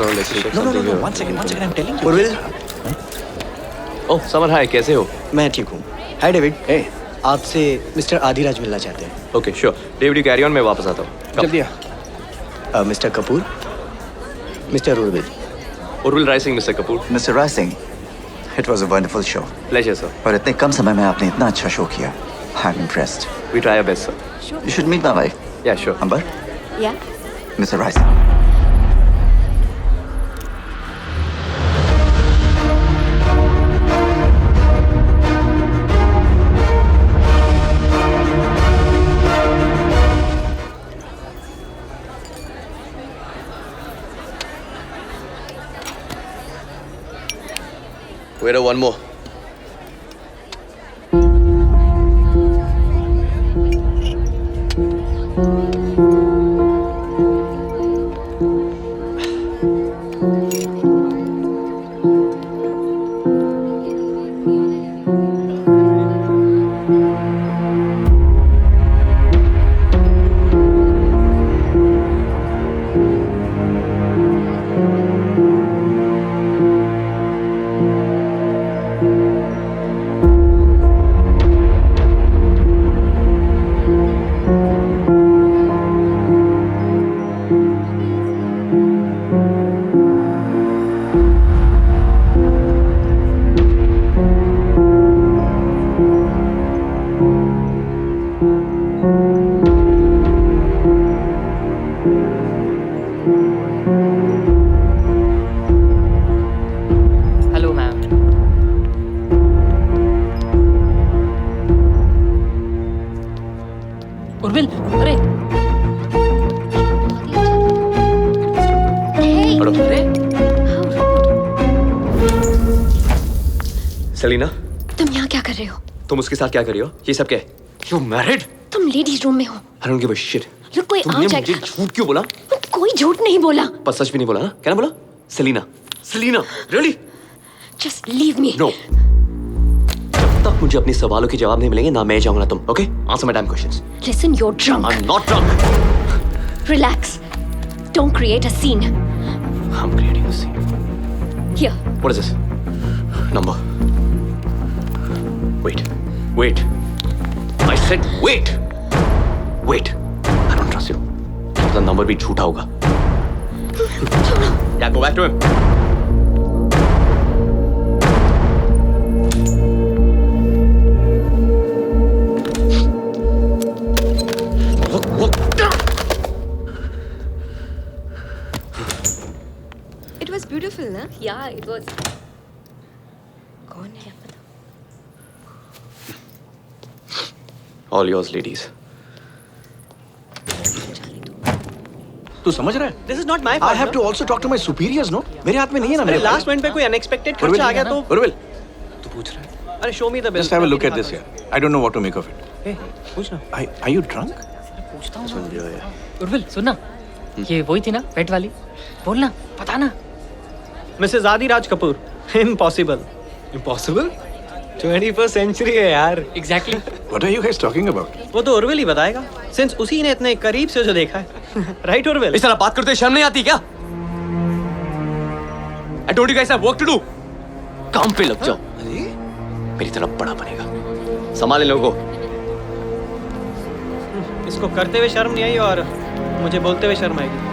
No, let's check No, something here. one second, I'm telling you. Urvil, Oh, Samar, hi, कैसे हो? मैं ठीक हूँ. Hi David. Hey, आपसे mister Adiraj मिलना चाहते हैं. Okay, sure. David, you carry on, मैं वापस आता हूँ. Come. जल्दी आ. Mister Kapoor, mister Urvil. Urvil Rising, Mr. Kapoor. Mr. Rising, it was a wonderful show. Pleasure, sir. और इतने कम समय में आपने इतना अच्छा शो किया. I'm impressed. We try our best, sir. You should meet my wife. Yeah, sure. Amber, Yeah. Mr. Rising. Wait, one more. Hello ma'am. Urvil, अरे हटो. अरे सेलिना, तुम यहाँ क्या कर रहे हो? तुम उसके साथ क्या कर रही हो? ये सब क्या है? You married? तुम लेडीज रूम में हो. I don't give a shit. लोग कोई तुमने आ मुझे जाएगा. झूठ क्यों बोला? कोई झूठ नहीं बोला. पर सच भी नहीं बोला ना? क्या ना बोला? Selina, Selina, really? Just leave me. No. जब तक मुझे अपने सवालों के जवाब नहीं मिलेंगे ना मैं जाऊंगा ना तुम. Okay? Answer my damn questions. Listen, you're drunk. I'm not drunk. Relax. Don't create a scene. I'm creating a scene. Here. What is this? Number. Wait. Wait. I said wait. Wait. I don't trust you. The number भी झूठा होगा. Yeah, go back to him. Look. It was beautiful, ना? Yeah, it was. कौन है? All yours, ladies. तू समझ रहा है? This is not my I fault. have to also talk to my superiors, no? मेरे हाथ में नहीं है ना. अरे मेरे लास्ट मिनट पे कोई अनएक्सपेक्टेड खर्चा आ गया तो. उर्विल, तू पूछ रहा है? अरे show me the just have a look at this here. I don't know what to make of it. पूछना. Are you drunk? पूछता हूँ. उर्विल, सुनना. ये वही थी ना, पेट वाली. बोलना, पता ना. Mrs Adiraj Kapoor. Impossible. Impossible? 21st century है यार. Exactly. What are you guys talking about? वो तो उर्विल ही बताएगा. सिंस उसी ने इतने करीब से जो देखा है. राइट उर्विल? इस तरह बात करते शर्म नहीं आती क्या? I told you guys I have work to do. काम पे लग जाओ. मेरी तरफ बड़ा बनेगा. संभाले लोगों को. इसको करते हुए शर्म नहीं आई और मुझे बोलते हुए शर्म आएगी.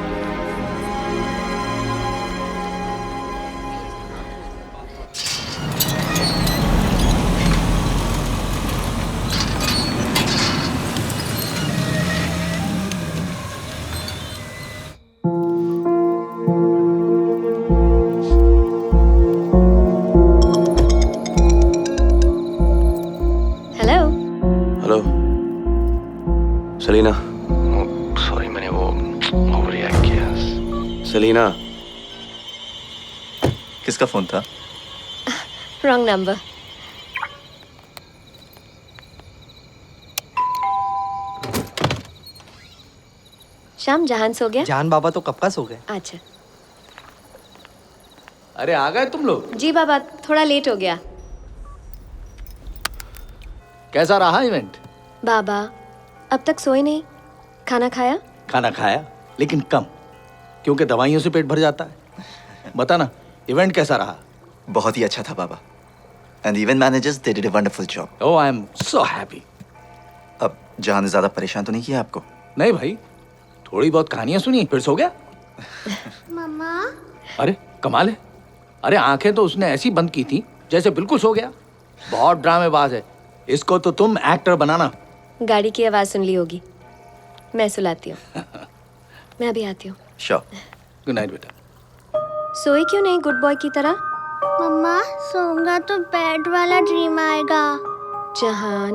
Hello. हेलो. सेलिना. सॉरी मैंने वो ओवर रिएक्ट किया. सेलिना. किसका फोन था? Wrong number. शाम जहान सो गया? जान बाबा तो कब का सो गए. अच्छा. अरे आ गए तुम लोग. जी बाबा, थोड़ा लेट हो गया. कैसा रहा इवेंट? बाबा, अब तक सोए नहीं? खाना खाया? खाना खाया, लेकिन कम, क्योंकि दवाइयों से पेट भर जाता है। बता ना, इवेंट कैसा रहा? बहुत ही अच्छा था बाबा। And the event managers, they did a wonderful job. Oh, I am so happy. अब जहां ने ज्यादा परेशान तो नहीं किया आपको? नहीं भाई, थोड़ी बहुत कहानियां सुनी फिर सो गया। मम्मा अरे कमाल है। अरे आंखें तो उसने ऐसी बंद की थी जैसे बिल्कुल सो गया। बहुत ड्रामेबाज है। इसको तो तुम एक्टर बनाना। गाड़ी की आवाज सुन ली होगी, मैं सुलाती हूँ। मैं अभी आती हूँ। श्योर। गुड नाइट बेटा। सोए क्यों नहीं गुड बॉय की तरह? मम्मा सोऊंगा तो बैड वाला ड्रीम आएगा। जहान,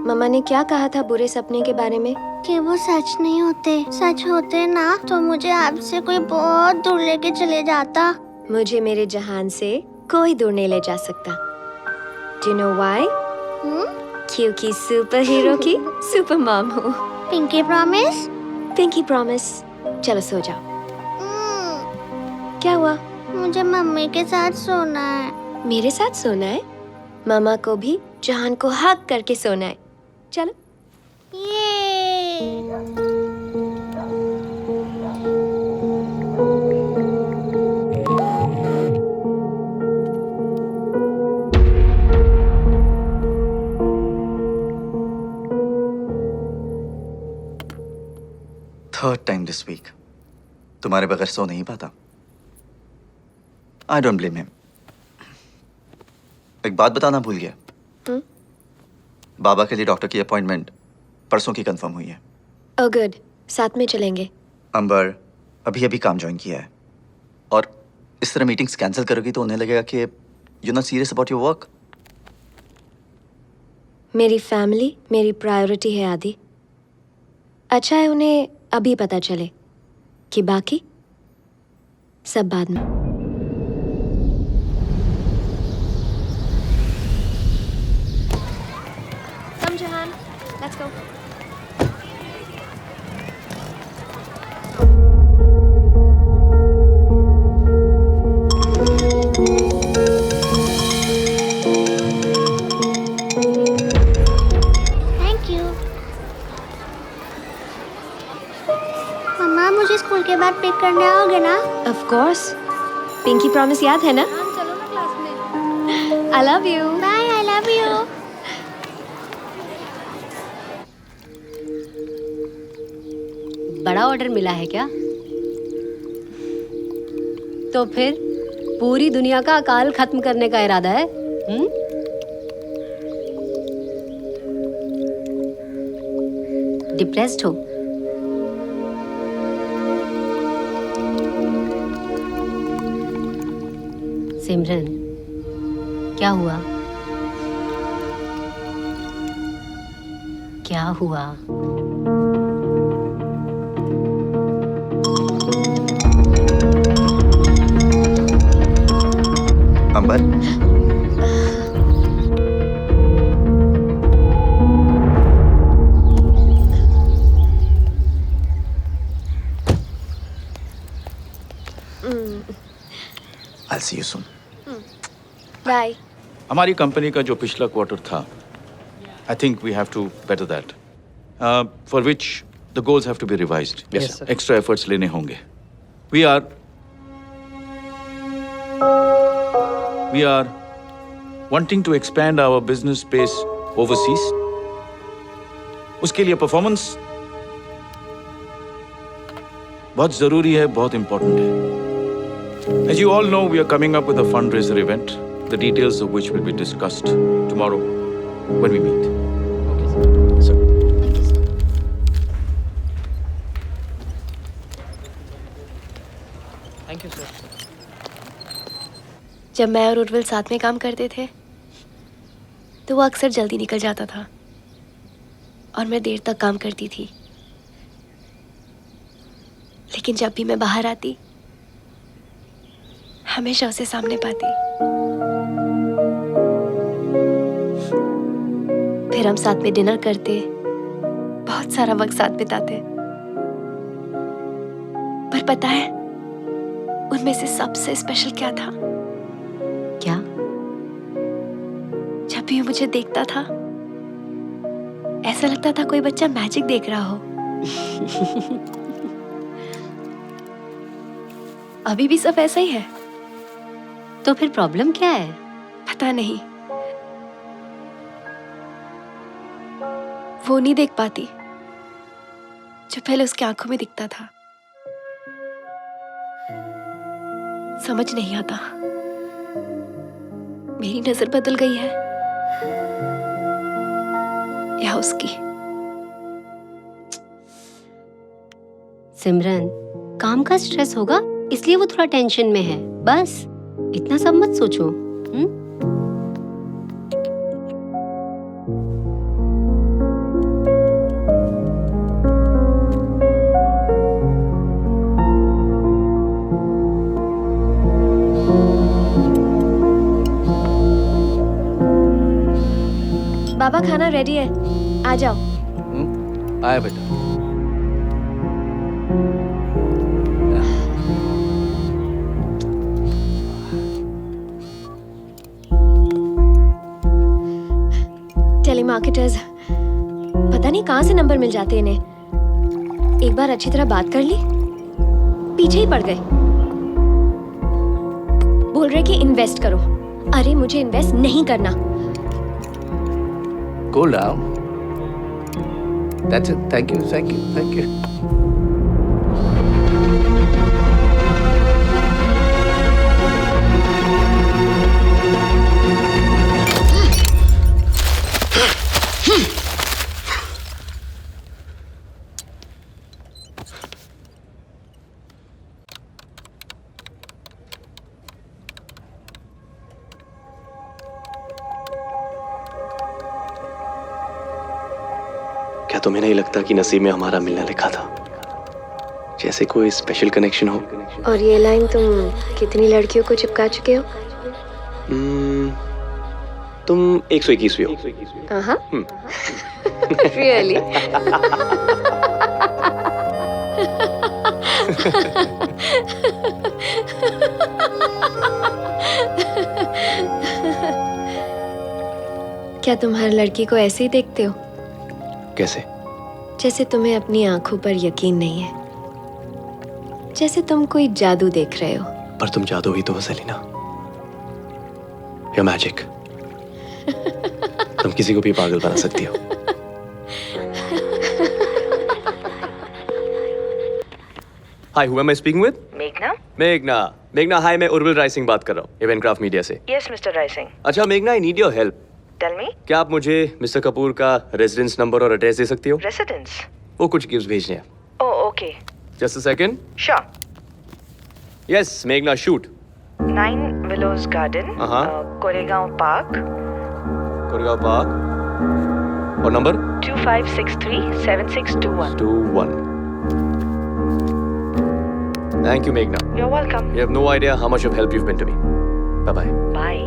मम्मा ने क्या कहा था बुरे सपने के बारे में? कि वो सच नहीं होते, सच होते ना तो मुझे आपसे कोई बहुत दूर लेके चले जाता। मुझे मेरे जहान से कोई दूर नहीं ले जा सकता। Do you know why? क्योंकि सुपर हीरो की सुपर मॉम हूँ। Pinky promise? Pinky promise. चलो सो जाओ। क्या हुआ? मुझे मम्मी के साथ सोना है। मेरे साथ सोना है? मामा को भी जहान को हक करके सोना है। चलो। थर्ड टाइम दिस वीक तुम्हारे बगैर सो नहीं पाता। I don't blame him. एक बात बताना भूल गया। बाबा के लिए डॉक्टर की अपॉइंटमेंट परसों की कंफर्म हुई है। ओह गुड, साथ में चलेंगे। अंबर अभी अभी काम ज्वाइन किया है और इस तरह मीटिंग्स कैंसिल करोगी तो उन्हें लगेगा कि you not serious about your work. मेरी फैमिली मेरी प्रायोरिटी है आदि। अच्छा है उन्हें अभी पता चले कि बाकी सब बाद में। Come Jahan, let's go. Thank you. मम्मा मुझे स्कूल के बाद पिक करने आओगे ना? Of course. पिंकी प्रॉमिस याद है ना? चलो ना क्लास में। I love you. Bye, I love you. बड़ा ऑर्डर मिला है क्या? तो फिर पूरी दुनिया का अकाल खत्म करने का इरादा है? डिप्रेस्ड हो? सिमरन, क्या हुआ? क्या हुआ? Ambar I'll see you soon. Bye. हमारी कंपनी का जो पिछला क्वार्टर था, I think we have to better that, for which the goals have to be revised. Yes, sir. Extra efforts लेने होंगे। We are wanting to expand our business space overseas. उसके लिए performance बहुत जरूरी है, बहुत इंपॉर्टेंट है। As you all know, we are coming up with a fundraiser event, the details of which will be discussed tomorrow when we meet. Sir. Thank you sir. जब मैं और उर्विल साथ में काम करते थे तो वो अक्सर जल्दी निकल जाता था और मैं देर तक काम करती थी। लेकिन जब भी मैं बाहर आती हमेशा उसे सामने पाती। फिर हम साथ में डिनर करते, बहुत सारा वक्त साथ बिताते। पर पता है उनमें से सबसे स्पेशल क्या था? क्या? जब भी वो मुझे देखता था, ऐसा लगता था कोई बच्चा मैजिक देख रहा हो। अभी भी सब ऐसा ही है। तो फिर प्रॉब्लम क्या है? पता नहीं, वो नहीं देख पाती जो पहले उसकी आंखों में दिखता था। समझ नहीं आता, मेरी नजर बदल गई है या उसकी। सिमरन, काम का स्ट्रेस होगा इसलिए वो थोड़ा टेंशन में है, बस इतना सब मत सोचो। बाबा खाना रेडी है, आ जाओ। आया बेटा। टेलीमार्केटर्स, पता नहीं कहां से नंबर मिल जाते इन्हें। एक बार अच्छी तरह बात कर ली, पीछे ही पड़ गए। बोल रहे कि इन्वेस्ट करो। अरे मुझे इन्वेस्ट नहीं करना। Cool down. That's it. Thank you. Thank you. Thank you. क्या तुम्हें नहीं लगता कि नसीब में हमारा मिलना लिखा था, जैसे कोई स्पेशल कनेक्शन हो? और ये लाइन तुम कितनी लड़कियों को चिपका चुके हो? तुम 121वीं हो। हाँ। रियली? क्या तुम हर लड़की को ऐसे ही देखते हो? कैसे? जैसे तुम्हें अपनी आंखों पर यकीन नहीं है, जैसे तुम कोई जादू देख रहे हो। पर तुम जादू ही तो हो सेलिना, या मैजिक। तुम किसी को भी पागल बना सकती हो। Hi, who am I speaking with? मेघना, हाय, मैं उर्विल राय सिंह बात कर रहा हूँ, इवेंट क्राफ्ट मीडिया से। Yes mister Rai Singh. अच्छा मेघना, I need your help. Tell me. क्या आप मुझे मिस्टर कपूर का रेजिडेंस नंबर और एड्रेस दे सकती हो? रेसिडेंस? वो कुछ गिफ्ट भेजने हैं। Oh okay. Just a second. Sure. Yes मेघना, shoot. 9 Willows Garden, Koregaon Park और number 25637621। Thank you, Meghna. You're welcome. You have no idea how much of help you've been to me. Bye-bye. Bye.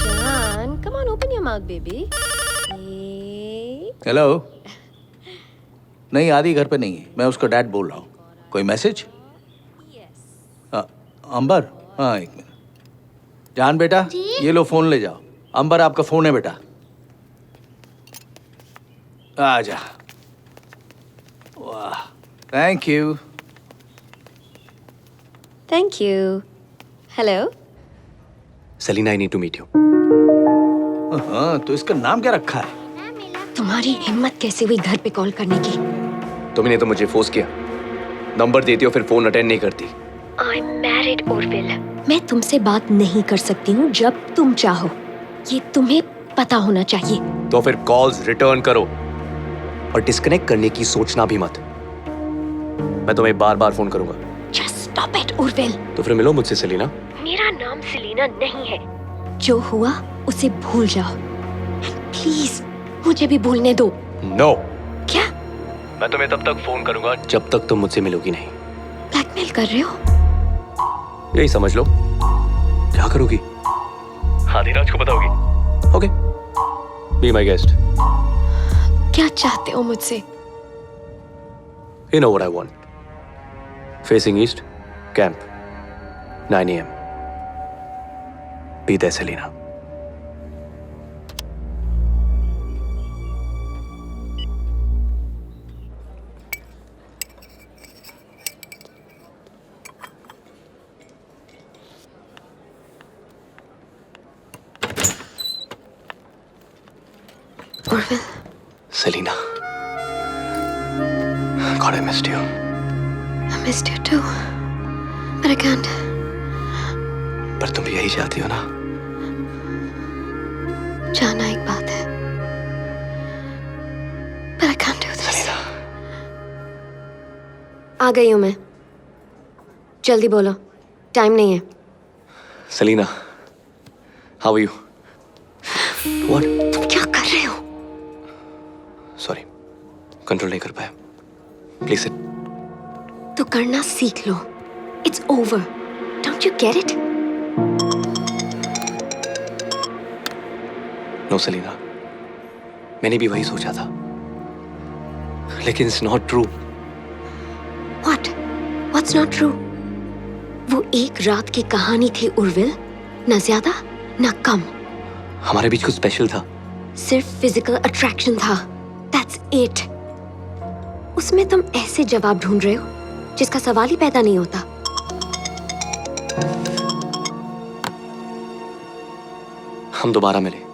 John, come on, open your mouth, baby. Hello. नहीं, आदि घर पे नहीं है, मैं उसका dad बोल रहा हूँ। कोई मैसेज? अंबर, हाँ एक मिनट। जान बेटा, ये लो फोन ले जाओ। अंबर आपका फोन है बेटा। आजा। वाह, thank you. Thank you. Hello. Selina, I need to meet you. हाँ, तो इसका नाम क्या रखा है? तुम्हारी हिम्मत कैसे हुई घर पे कॉल करने की? तुमने तो मुझे फोर्स किया। नंबर देती हो फिर फोन अटेंड नहीं करती। I'm married, Urvil. मैं तुमसे बात नहीं कर सकती हूँ जब तुम चाहो। ये तुम्हें पता होना चाहिए। तो फिर कॉल्स रिटर्न करो और डिस्कनेक्ट करने की सोचना भी मत। मैं तुम्हें बार-बार फोन करूंगा। Just stop it, Urvil. तो फिर मिलो मुझसे सेलिना। मेरा नाम सेलिना नहीं है। जो हुआ उसे भूल जाओ। प्लीज मुझे भी भूलने दो। नो। क्या? मैं तुम्हें तब तक फोन करूंगा जब तक तुम मुझसे मिलोगी नहीं। ब्लैकमेल कर रहे हो? यही समझ लो। क्या करोगी? आदिराज को बताओगी? Okay, be my guest. क्या चाहते हो मुझसे? You know what I want. Facing east, camp. 9 AM. Be there, Selena. Urvil. Selena. God, I missed you. I missed you too. But I can't. पर तुम यही चाहती हो ना? जाना एक बात है. But I can't do this. Selena. आ गई हूँ मैं. जल्दी बोलो. टाइम नहीं है. Selena. How are you? What? तुम क्या कर रहे हो? Sorry. कंट्रोल नहीं कर पाया. Please sit. तो करना सीख लो. It's over. Don't you get it? No, Selena. मैंने भी वही सोचा था. लेकिन it's not true. What? What's not true? वो एक रात की कहानी थी उर्विल. ना ज्यादा, ना कम. हमारे बीच कुछ स्पेशल था. सिर्फ फिजिकल अट्रैक्शन था. That's it. उसमें तुम ऐसे जवाब ढूंढ रहे हो जिसका सवाल ही पैदा नहीं होता. हम दोबारा मिले.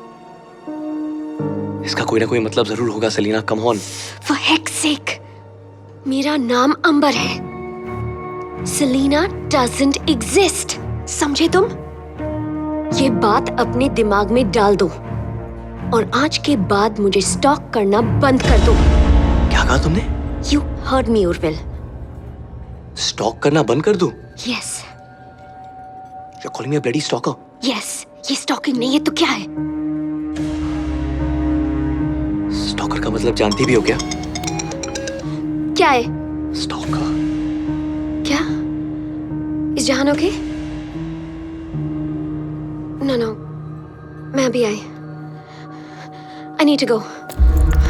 इसका कोई ना कोई मतलब जरूर होगा Selina. Come on. For heck's sake. मेरा नाम अंबर है. Selina doesn't exist. समझे तुम? ये बात अपने दिमाग में डाल दो और आज के बाद मुझे स्टॉक करना बंद कर दो. क्या कहा तुमने? You heard me, Urvil. Stock करना बंद कर दूं? Yes. You're calling me a bloody stalker? Yes. ये स्टॉकिंग नहीं है तो क्या है? स्टॉकर का मतलब जानती भी हो क्या? क्या है? स्टॉकर. क्या? इस जहान ओके? No. मैं अभी आई. I need to go.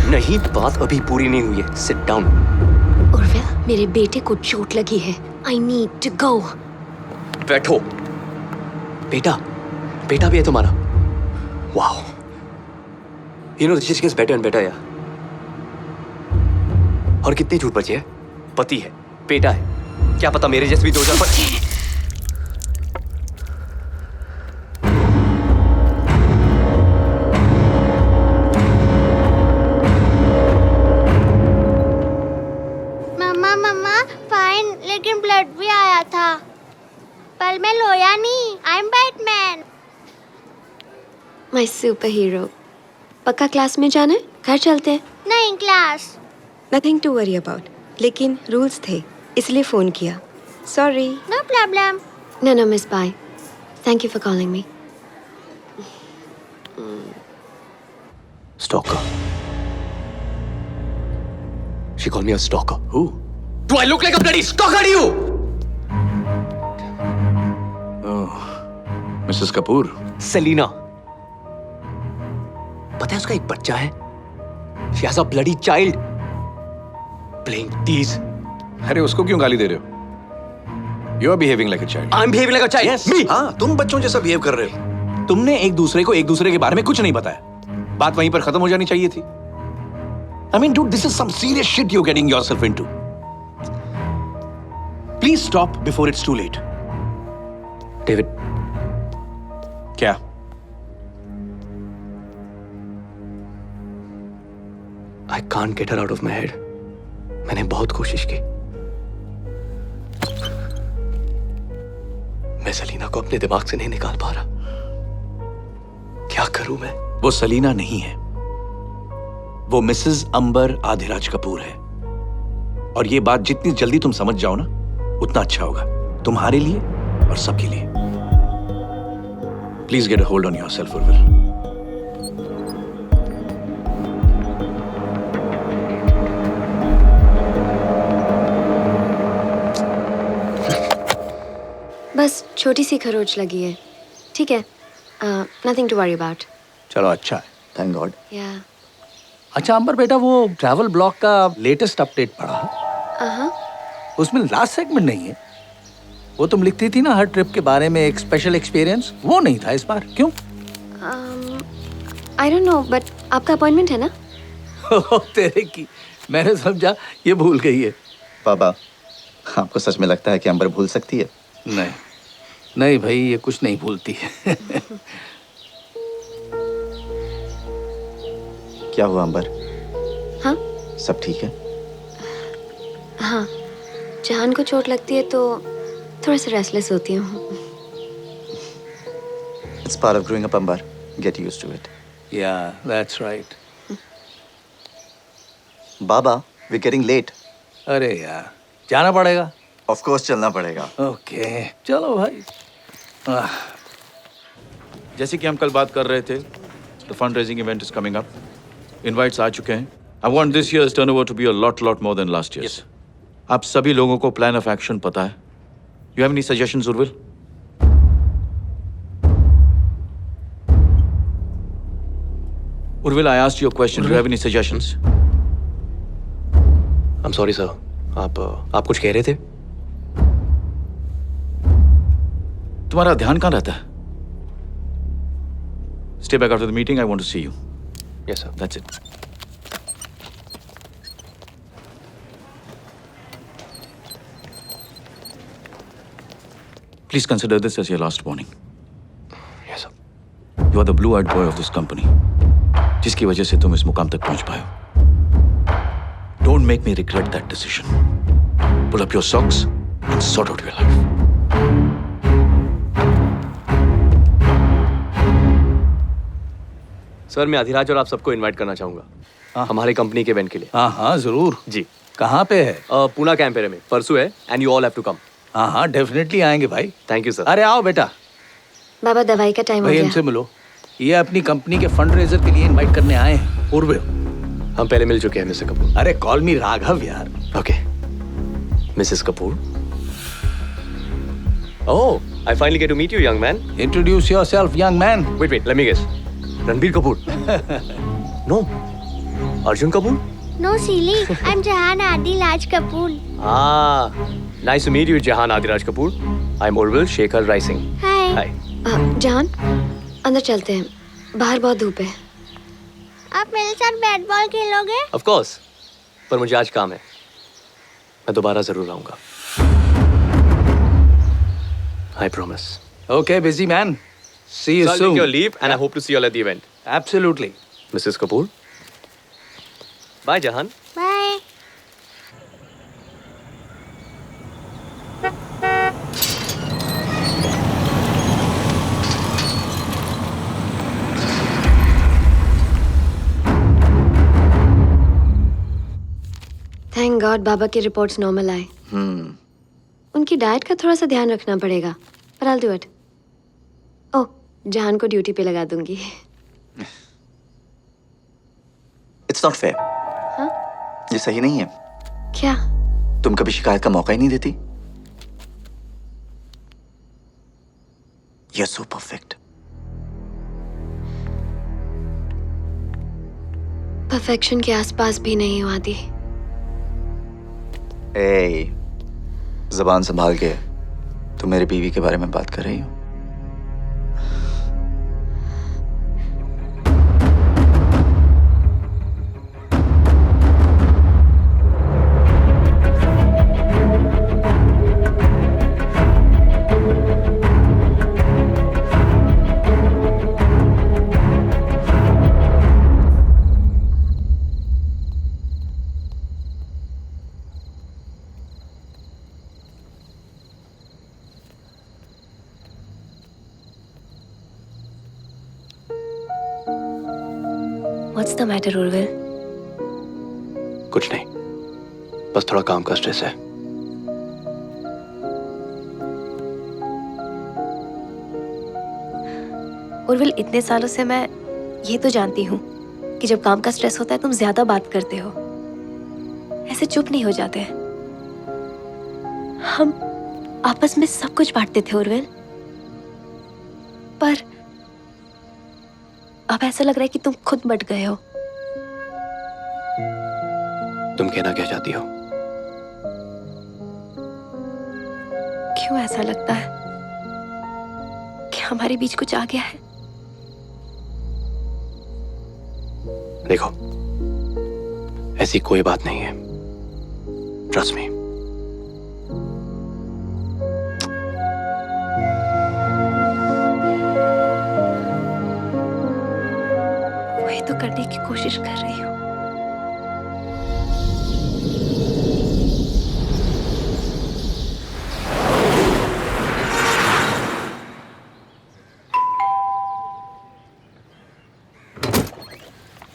नहीं, बात अभी पूरी नहीं हुई है. Sit down. उर्विल, मेरे बेटे को चोट लगी है. I need to go. बैठो. बेटा भी है तुम्हारा. Wow. You know this just gets better and better, यार. और कितने झूठ बचे हैं? पति है, बेटा है. क्या पता मेरे जैसे भी 2000 पर. मम्मा फाइन, लेकिन ब्लड भी आया था. पर मैं लोया नहीं. I am Batman. My superhero. पक्का क्लास में जाना है? घर चलते हैं. नहीं, class. Nothing to worry about. लेकिन रूल्स थे, इसलिए फोन किया. Sorry. No problem. No, Miss Bai. Thank you for calling me. Stalker. She called me a stalker. Who? Do I look like a bloody stalker to you? Oh, Mrs. Kapoor. Selena. पता है उसका एक बच्चा है? She has a bloody child. Playing tease. अरे उसको क्यों गाली दे रहे हो? You are behaving like a child. I'm behaving like a child. Yes. Me. हाँ, तुम बच्चों जैसा बिहेव कर रहे हो. तुमने एक दूसरे को एक दूसरे के बारे में कुछ नहीं बताया. बात वहीं पर खत्म हो जानी चाहिए थी. I mean, dude, this is some serious shit you're getting yourself into. Please stop before it's too late. David. क्या? I can't get her out of my head. मैंने बहुत कोशिश की. मैं सलीना को अपने दिमाग से नहीं निकाल पा रहा. क्या करूं मैं? वो सलीना नहीं है. वो मिसेस अंबर आधिराज कपूर है. और ये बात जितनी जल्दी तुम समझ जाओ ना, उतना अच्छा होगा. तुम्हारे लिए और सबके लिए. Please get a hold on yourself, Urvil. बस छोटी सी खरोच लगी है. ठीक है. Nothing to worry about. चलो अच्छा है. Thank God. Yeah. अच्छा अंबर बेटा, वो ट्रैवल ब्लॉग का लेटेस्ट अपडेट पढ़ा? Uh-huh. उसमें लास्ट सेगमेंट नहीं है. वो तुम लिखती थी ना हर ट्रिप के बारे में एक स्पेशल एक्सपीरियंस, वो नहीं था इस बार, क्यों? आई डोंट नो, बट आपका अपॉइंटमेंट है ना? तेरे की, मैंने समझा ये भूल गई है। बाबा, आपको सच में लगता है कि अंबर भूल सकती है? नहीं नहीं भाई, ये कुछ नहीं भूलती है। क्या हुआ अंबर? हाँ? सब ठीक है? हाँ, जहान को चोट लगती है तो थोड़ा सा रेस्टलेस होती हूँ। It's part of growing up, Ambar. Get used to it. Yeah, that's right. Baba, we're getting late. अरे यार, जाना पड़ेगा। Of course, चलना पड़ेगा। ओके, चलो भाई। जैसे कि हम कल बात कर रहे थे, the fundraising event is coming up. Invites आ चुके हैं. I want this year's turnover to be a lot more than last year's. आप सभी लोगों को plan of action पता है? You have any suggestions, Urvil? Urvil, I asked you a question. Do you have any suggestions? I'm sorry sir. आप कुछ कह रहे थे? तुम्हारा ध्यान कहाँ रहता है? Stay back after the meeting. I want to see you. Yes sir. That's it. Please consider this as your last warning. Yes sir. You are the blue-eyed boy of this company, जिसकी वजह से तुम इस मुकाम तक पहुंच पाए हो. Don't make me regret that decision. Pull up your socks and sort out your life. Sir, मैं अधिराज और आप सबको इनवाइट करना चाहूंगा हमारे कंपनी के इवेंट के लिए। हाँ हाँ जरूर। जी। कहाँ पे है? पूना कैंपेरे में परसों है and you all have to come. हाँ हाँ डेफिनेटली आएंगे भाई। Thank you sir. अरे आओ बेटा। बाबा, दवाई का टाइम हो भाई गया। इनसे मिलो, ये अपनी कंपनी के फंड रेजर के लिए इनवाइट करने आए हैं। उर्विल, हम पहले मिल चुके हैं मिस्टर कपूर। अरे कॉल मी राघव यार। Okay Mrs Kapoor. Oh, I finally get to meet you, young man. Introduce yourself, young man. Wait, let me guess. Ranbir Kapoor. No. Arjun Kapoor? No, silly. I'm Jahan Adilaj Kapoor. Ah, nice to meet you, Jahan Adiraj Kapoor. I'm Urvil Shekhar Rai Singh. Hi. Hi. जहान, अंदर चलते हैं, बाहर बहुत धूप है। आप मेरे साथ बैट बॉल खेलोगे? Of course. पर मुझे आज काम है, मैं दोबारा जरूर आऊंगा। I promise. Okay, busy man. See you So I'll soon. take your leave and I hope to see you all at the event. Absolutely. Mrs. Kapoor. Bye, Jahan. Bye. Thank god बाबा की reports normal आए। उनकी diet का थोड़ा सा ध्यान रखना पड़ेगा, पर I'll do it. ओह, जहान को ड्यूटी पे लगा दूंगी। It's not fair. हाँ? ये सही नहीं है। क्या? तुम कभी शिकायत का मौका ही नहीं देती। You're so perfect. परफेक्शन के आसपास भी नहीं हूँ आदि। Hey, ज़बान संभाल के। तुम मेरी बीवी के बारे में बात कर रही हो? What's the matter, Urvil? कुछ नहीं, बस थोड़ा काम का स्ट्रेस है। उर्विल, इतने सालों से मैं ये तो जानती हूँ कि जब काम का स्ट्रेस होता है तुम ज्यादा बात करते हो, ऐसे चुप नहीं हो जाते। हम आपस में सब कुछ बांटते थे उर्विल, पर अब ऐसा लग रहा है कि तुम खुद बट गए हो। तुम कहना क्या चाहती हो? क्यों ऐसा लगता है कि हमारे बीच कुछ आ गया है? देखो, ऐसी कोई बात नहीं है, ट्रस्ट मी। वही तो करने की कोशिश कर रही हूँ।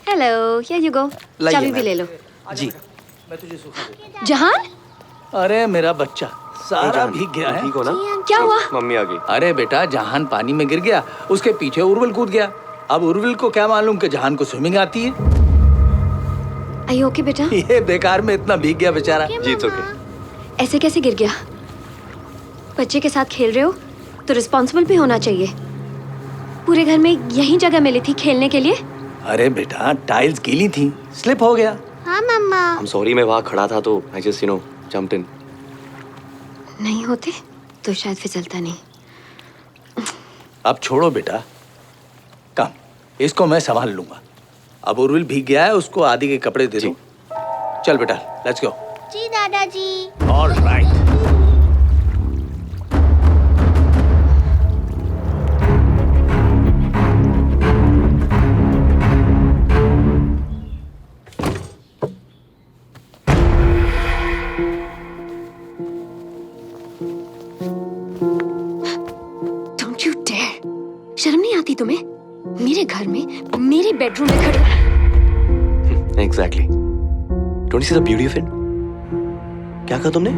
Hello, here you go. चाबी भी ले लो। जी। जहान, अरे मेरा बच्चा सारा भीग गया है। ठीक हो ना? क्या हुआ? मम्मी आ गई। अरे बेटा, जहान पानी में गिर गया, उसके पीछे उर्विल कूद गया। अब उर्विल को क्या मालूम कि जहान को स्विमिंग आती है। Are you okay, बेटा? ये बेकार में इतना भीग गया बेचारा। जी, it's okay। ऐसे कैसे गिर गया? बच्चे के साथ खेल रहे हो तो रिस्पॉन्सिबल भी होना चाहिए। पूरे घर में यही जगह मिली थी खेलने के लिए। अरे बेटा, टाइल्स गीली थी, स्लिप हो गया। हाँ मम्मा। I'm sorry, मैं वहाँ खड़ा था तो I just jumped in। नहीं होते तो शायद फिसलता नहीं। अब छोड़ो बेटा, कम, इसको मैं संभाल लूंगा। अब उर्विल भीग गया है, उसको आदि के कपड़े दे दो। चल बेटा, लेट्स गो। जी दादाजी। All right. Don't you dare! शर्म नहीं आती तुम्हें? मेरे घर में, मेरे बेडरूम में खड़े। Exactly। Don't you see the beauty of it? क्या कहा तुमने?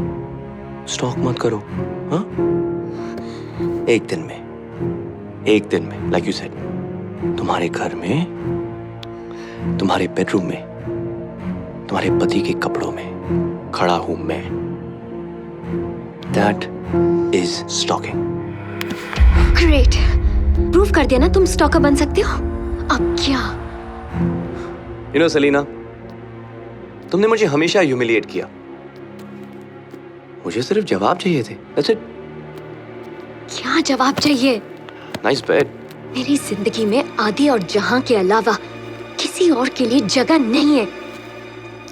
स्टॉक मत करो, हाँ? एक दिन में, like you said, तुम्हारे घर में, तुम्हारे बेडरूम में, तुम्हारे पति के कपड़ों में खड़ा हूं मैं। That is stalking। Great! Prove कर दिया ना तुम स्टॉकर बन सकते हो। अब क्या? You know, सेलिना, तुमने मुझे हमेशा ह्यूमिलिएट किया। मुझे सिर्फ जवाब चाहिए थे। That's it। क्या जवाब चाहिए? Nice bed। मेरी जिंदगी में आदि और जहां के अलावा किसी और के लिए जगह नहीं है।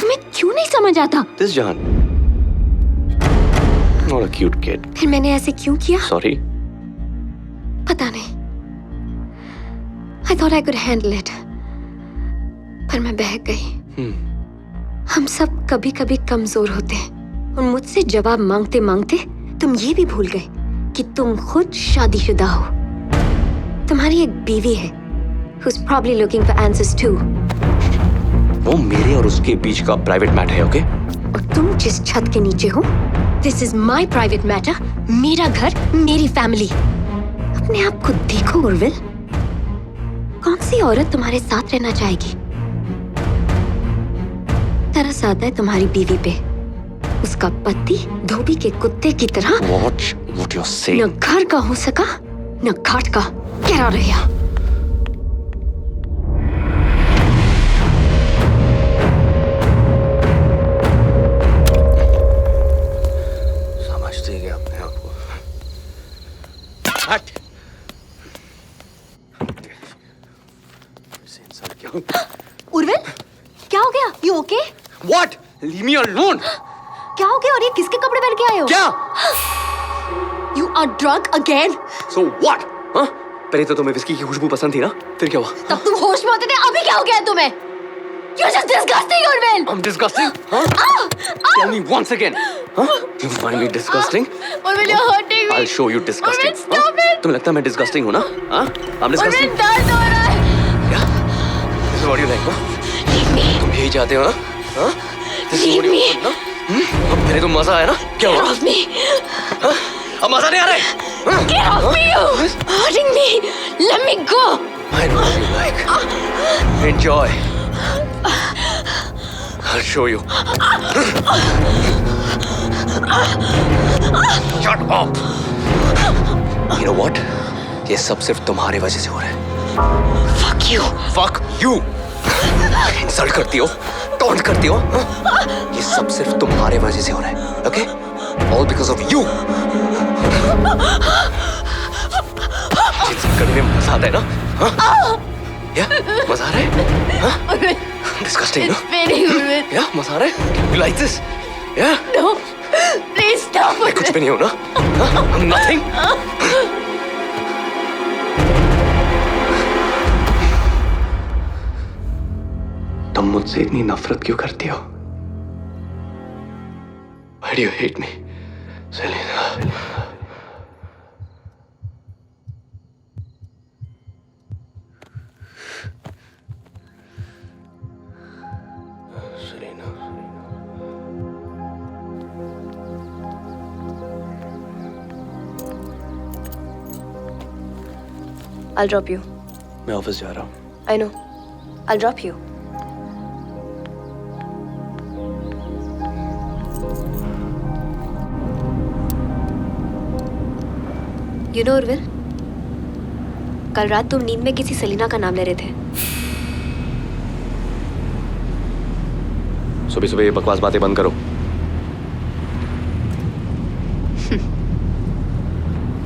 तुम्हें क्यों नहीं समझ आता? This Jahan, not a cute kid। फिर मैंने ऐसे क्यों किया? Sorry। पता नहीं। I thought I could handle it। पर मैं बहक गई। हम सब कभी कभी कमजोर होते हैं और मुझसे जवाब मांगते मांगते तुम ये भी भूल गए कि तुम खुद शादीशुदा हो। तुम्हारी एक बीवी है who's probably looking for answers too। वो मेरे और उसके बीच का प्राइवेट मैटर है, ओके? और तुम जिस छत के नीचे हो, this is my private matter। मेरा घर, मेरी फैमिली। अपने आप को देखो उर्विल, कौन सी औरत तुम्हारे साथ रहना चाहेगी? तरस आता है तुम्हारी बीवी पे। उसका पति धोबी के कुत्ते की तरह What you're saying? न घर का हो सका न घाट का। Get out of here। समझते गए अपने आप को। हट। उर्विल, क्या हो गया? You okay? What? Leave me alone। क्या हो गया? और ये किसके कपड़े पहन के आए हो? क्या? You are drunk again। So what? हाँ? पहले तो तुम्हें विस्की की खुशबू पसंद थी ना? फिर क्या हुआ? तब तुम होश में होते थे, अभी क्या हो गया तुम्हें? You're just disgusting, Urvil। I'm disgusting? Huh? Tell me once again। Huh? You find me disgusting? Urvil, you're hurting me। I'll show you disgusting। Urvil, stop it। तुम्हें लगता है मैं disgusting हूँ ना? हाँ? I'm disgusting। Urvil, दर्द हो रहा है। क्या? This is what you like, huh? Leave me। तुम यही चाहते हो ना? हाँ? This is what you want, ना? अब पहले तो मजा आया ना? क्या हुआ? Get off me। हाँ? अब मजा नहीं आ रहा है? हाँ? Get off me, you। Hurting me। Let me go। I know what you like। Enjoy। I'll show you। Shut up। You know what? ये सब सिर्फ तुम्हारी वजह से हो रहा है। Fuck you। Fuck you। Insult करती हो, टॉन्ट करती हो, हाँ? ये सब सिर्फ तुम्हारे वजह से हो रहा है, okay? All because of you। करने में मजा आता है ना? हाँ? या मजा आ रहा है? हाँ? Disgusting, no? या मजा आ रहा है? You like this? या? No, please stop. मैं कुछ भी नहीं हूँ ना? हाँ? I'm nothing. तुम मुझसे इतनी नफरत क्यों करती हो? Why do you hate me, Selena? I'll drop you. मैं ऑफिस जा रहा हूँ. I know. I'll drop you. You know, Urvil, कल रात तुम नींद में किसी सलीना का नाम ले रहे थे. सुबह सुबह ये बकवास बातें बंद करो.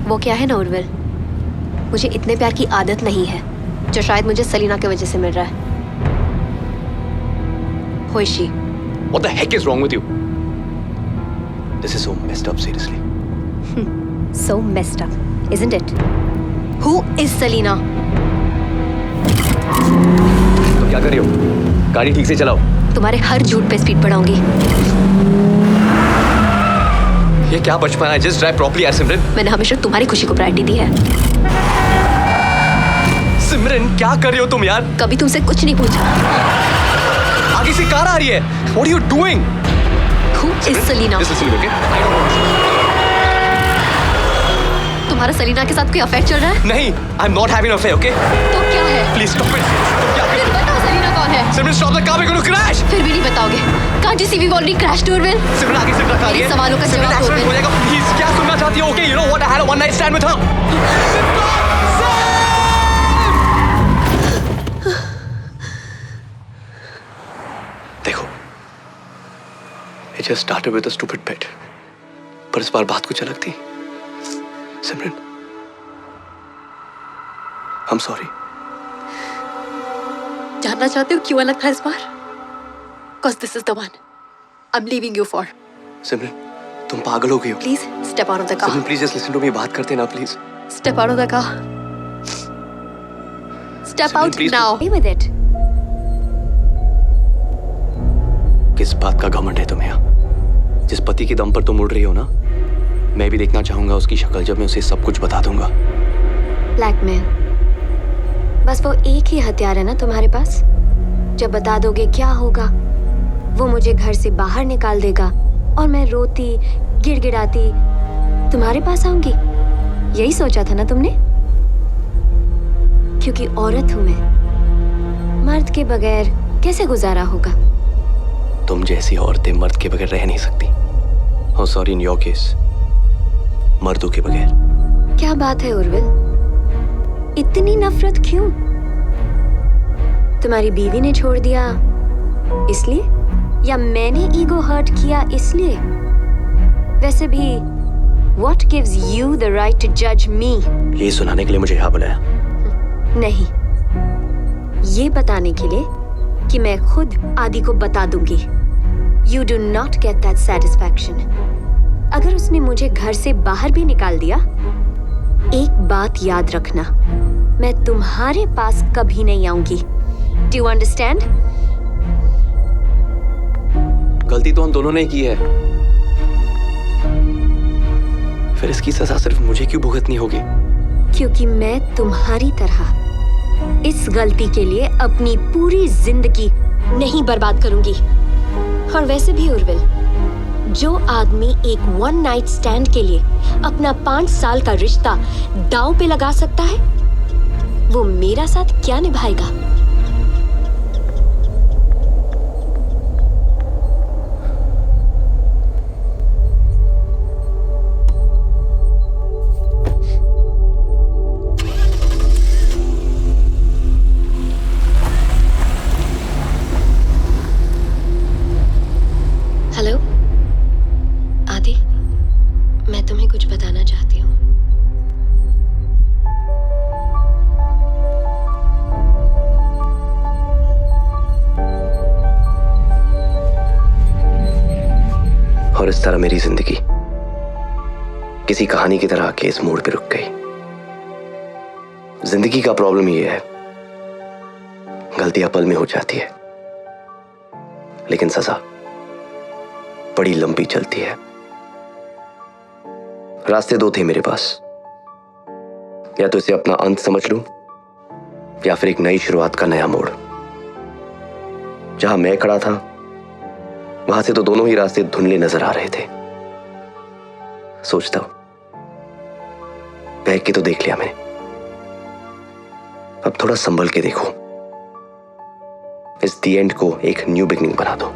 वो क्या है ना उर्विल, मुझे इतने प्यार की आदत नहीं है जो शायद मुझे सलीना की वजह से मिल रहा है. Who is she? What the heck is wrong with you? This is so messed up, seriously. So messed up, isn't it? Who is Selena? तो क्या कर रही हो? गाड़ी ठीक से चलाओ. तुम्हारे हर झूठ पे स्पीड बढ़ाऊंगी. ये क्या बचपन है? Just drive properly, यार सिमरन. मैंने हमेशा तुम्हारी खुशी को प्रायोरिटी दी है. सिमरन क्या कर रही हो तुम यार? कभी तुमसे कुछ नहीं पूछा. आगे से कार आ रही है. What are you doing? Who is Selena? Listen to me, okay? I don't know. तुम्हारा सलीना के साथ कोई अफेयर चल रहा है? नहीं, I'm not having an affair, okay? तो क्या है? Please stop it. फिर बताओ सलीना कौन है? सिमरन stop the car, we're going to crash. फिर भी नहीं बताओगे. Can't you see we've already crashed, Urvil? सिमरन आगे से ट्रक आ रही है. मेरे सवालों का सिमरन जवाब दो, एक्सीडेंट हो जाएगा. Please क्या सुनना चाहती हो? Okay, you know what? I had a one night stand with her. देखो, it just started with a stupid pet. पर इस बार बात कुछ अलग थी. सिमरन, I'm sorry. जानना चाहते हो क्यों अलग था इस बार? Cause this is the one I'm leaving you for. सिमरन, तुम पागल हो गई हो. Please step out of the car. Simran, please just listen to me. बात करते ना, please. Step out of the car. Step Simran, out please now. Stay with it. किस बात का घमंड है तुम्हें? जिस पति के दम पर तुम उड़ रही हो ना, मैं भी देखना चाहूंगा उसकी शक्ल जब मैं उसे सब कुछ बता दूंगा. ब्लैकमेल, बस वो एक ही हथियार है ना तुम्हारे पास. जब बता दोगे क्या होगा, वो मुझे घर से बाहर निकाल देगा और मैं रोती गिड़गिड़ाती तुम्हारे पास आऊंगी. यही सोचा था ना तुमने? क्योंकि औरत हूं मैं, मर्द के बगैर कैसे गुजारा होगा? तुम जैसी औरतें मर्द के बगैर रह नहीं सकती. Oh, sorry, in your case, मर्दों के बगैर. क्या बात है उर्विल, इतनी नफरत क्यों? तुम्हारी बीवी ने छोड़ दिया इसलिए, या मैंने ईगो हर्ट किया इसलिए? वैसे भी what gives you the right to judge me? ये सुनाने के लिए मुझे यहाँ बुलाया? नहीं, ये बताने के लिए कि मैं खुद आदि को बता दूंगी. You do not get that satisfaction. अगर उसने मुझे घर से बाहर भी निकाल दिया, एक बात याद रखना, मैं तुम्हारे पास कभी नहीं आऊंगी. Do you understand? गलती तो हम दोनों ने की है. फिर इसकी सजा सिर्फ मुझे क्यों भुगतनी होगी? क्योंकि मैं तुम्हारी तरह इस गलती के लिए अपनी पूरी जिंदगी नहीं बर्बाद करूंगी. और वैसे भी उर्विल, जो आदमी एक वन नाइट स्टैंड के लिए अपना 5 साल का रिश्ता दांव पे लगा सकता है, वो मेरा साथ क्या निभाएगा? हेलो आदि, मैं तुम्हें कुछ बताना चाहती हूँ. और इस तरह मेरी जिंदगी किसी कहानी की तरह आके इस मोड़ पे रुक गई। जिंदगी का प्रॉब्लम ये है, गलतियां पल में हो जाती है, लेकिन सजा बड़ी लंबी चलती है। रास्ते दो थे मेरे पास, या तो इसे अपना अंत समझ लूं या फिर एक नई शुरुआत का नया मोड़। जहां मैं खड़ा था वहां से तो दोनों ही रास्ते धुंधले नजर आ रहे थे। सोचता हूं बहक के तो देख लिया मैंने, अब थोड़ा संभल के देखो, इस दी एंड को एक न्यू बिगनिंग बना दो।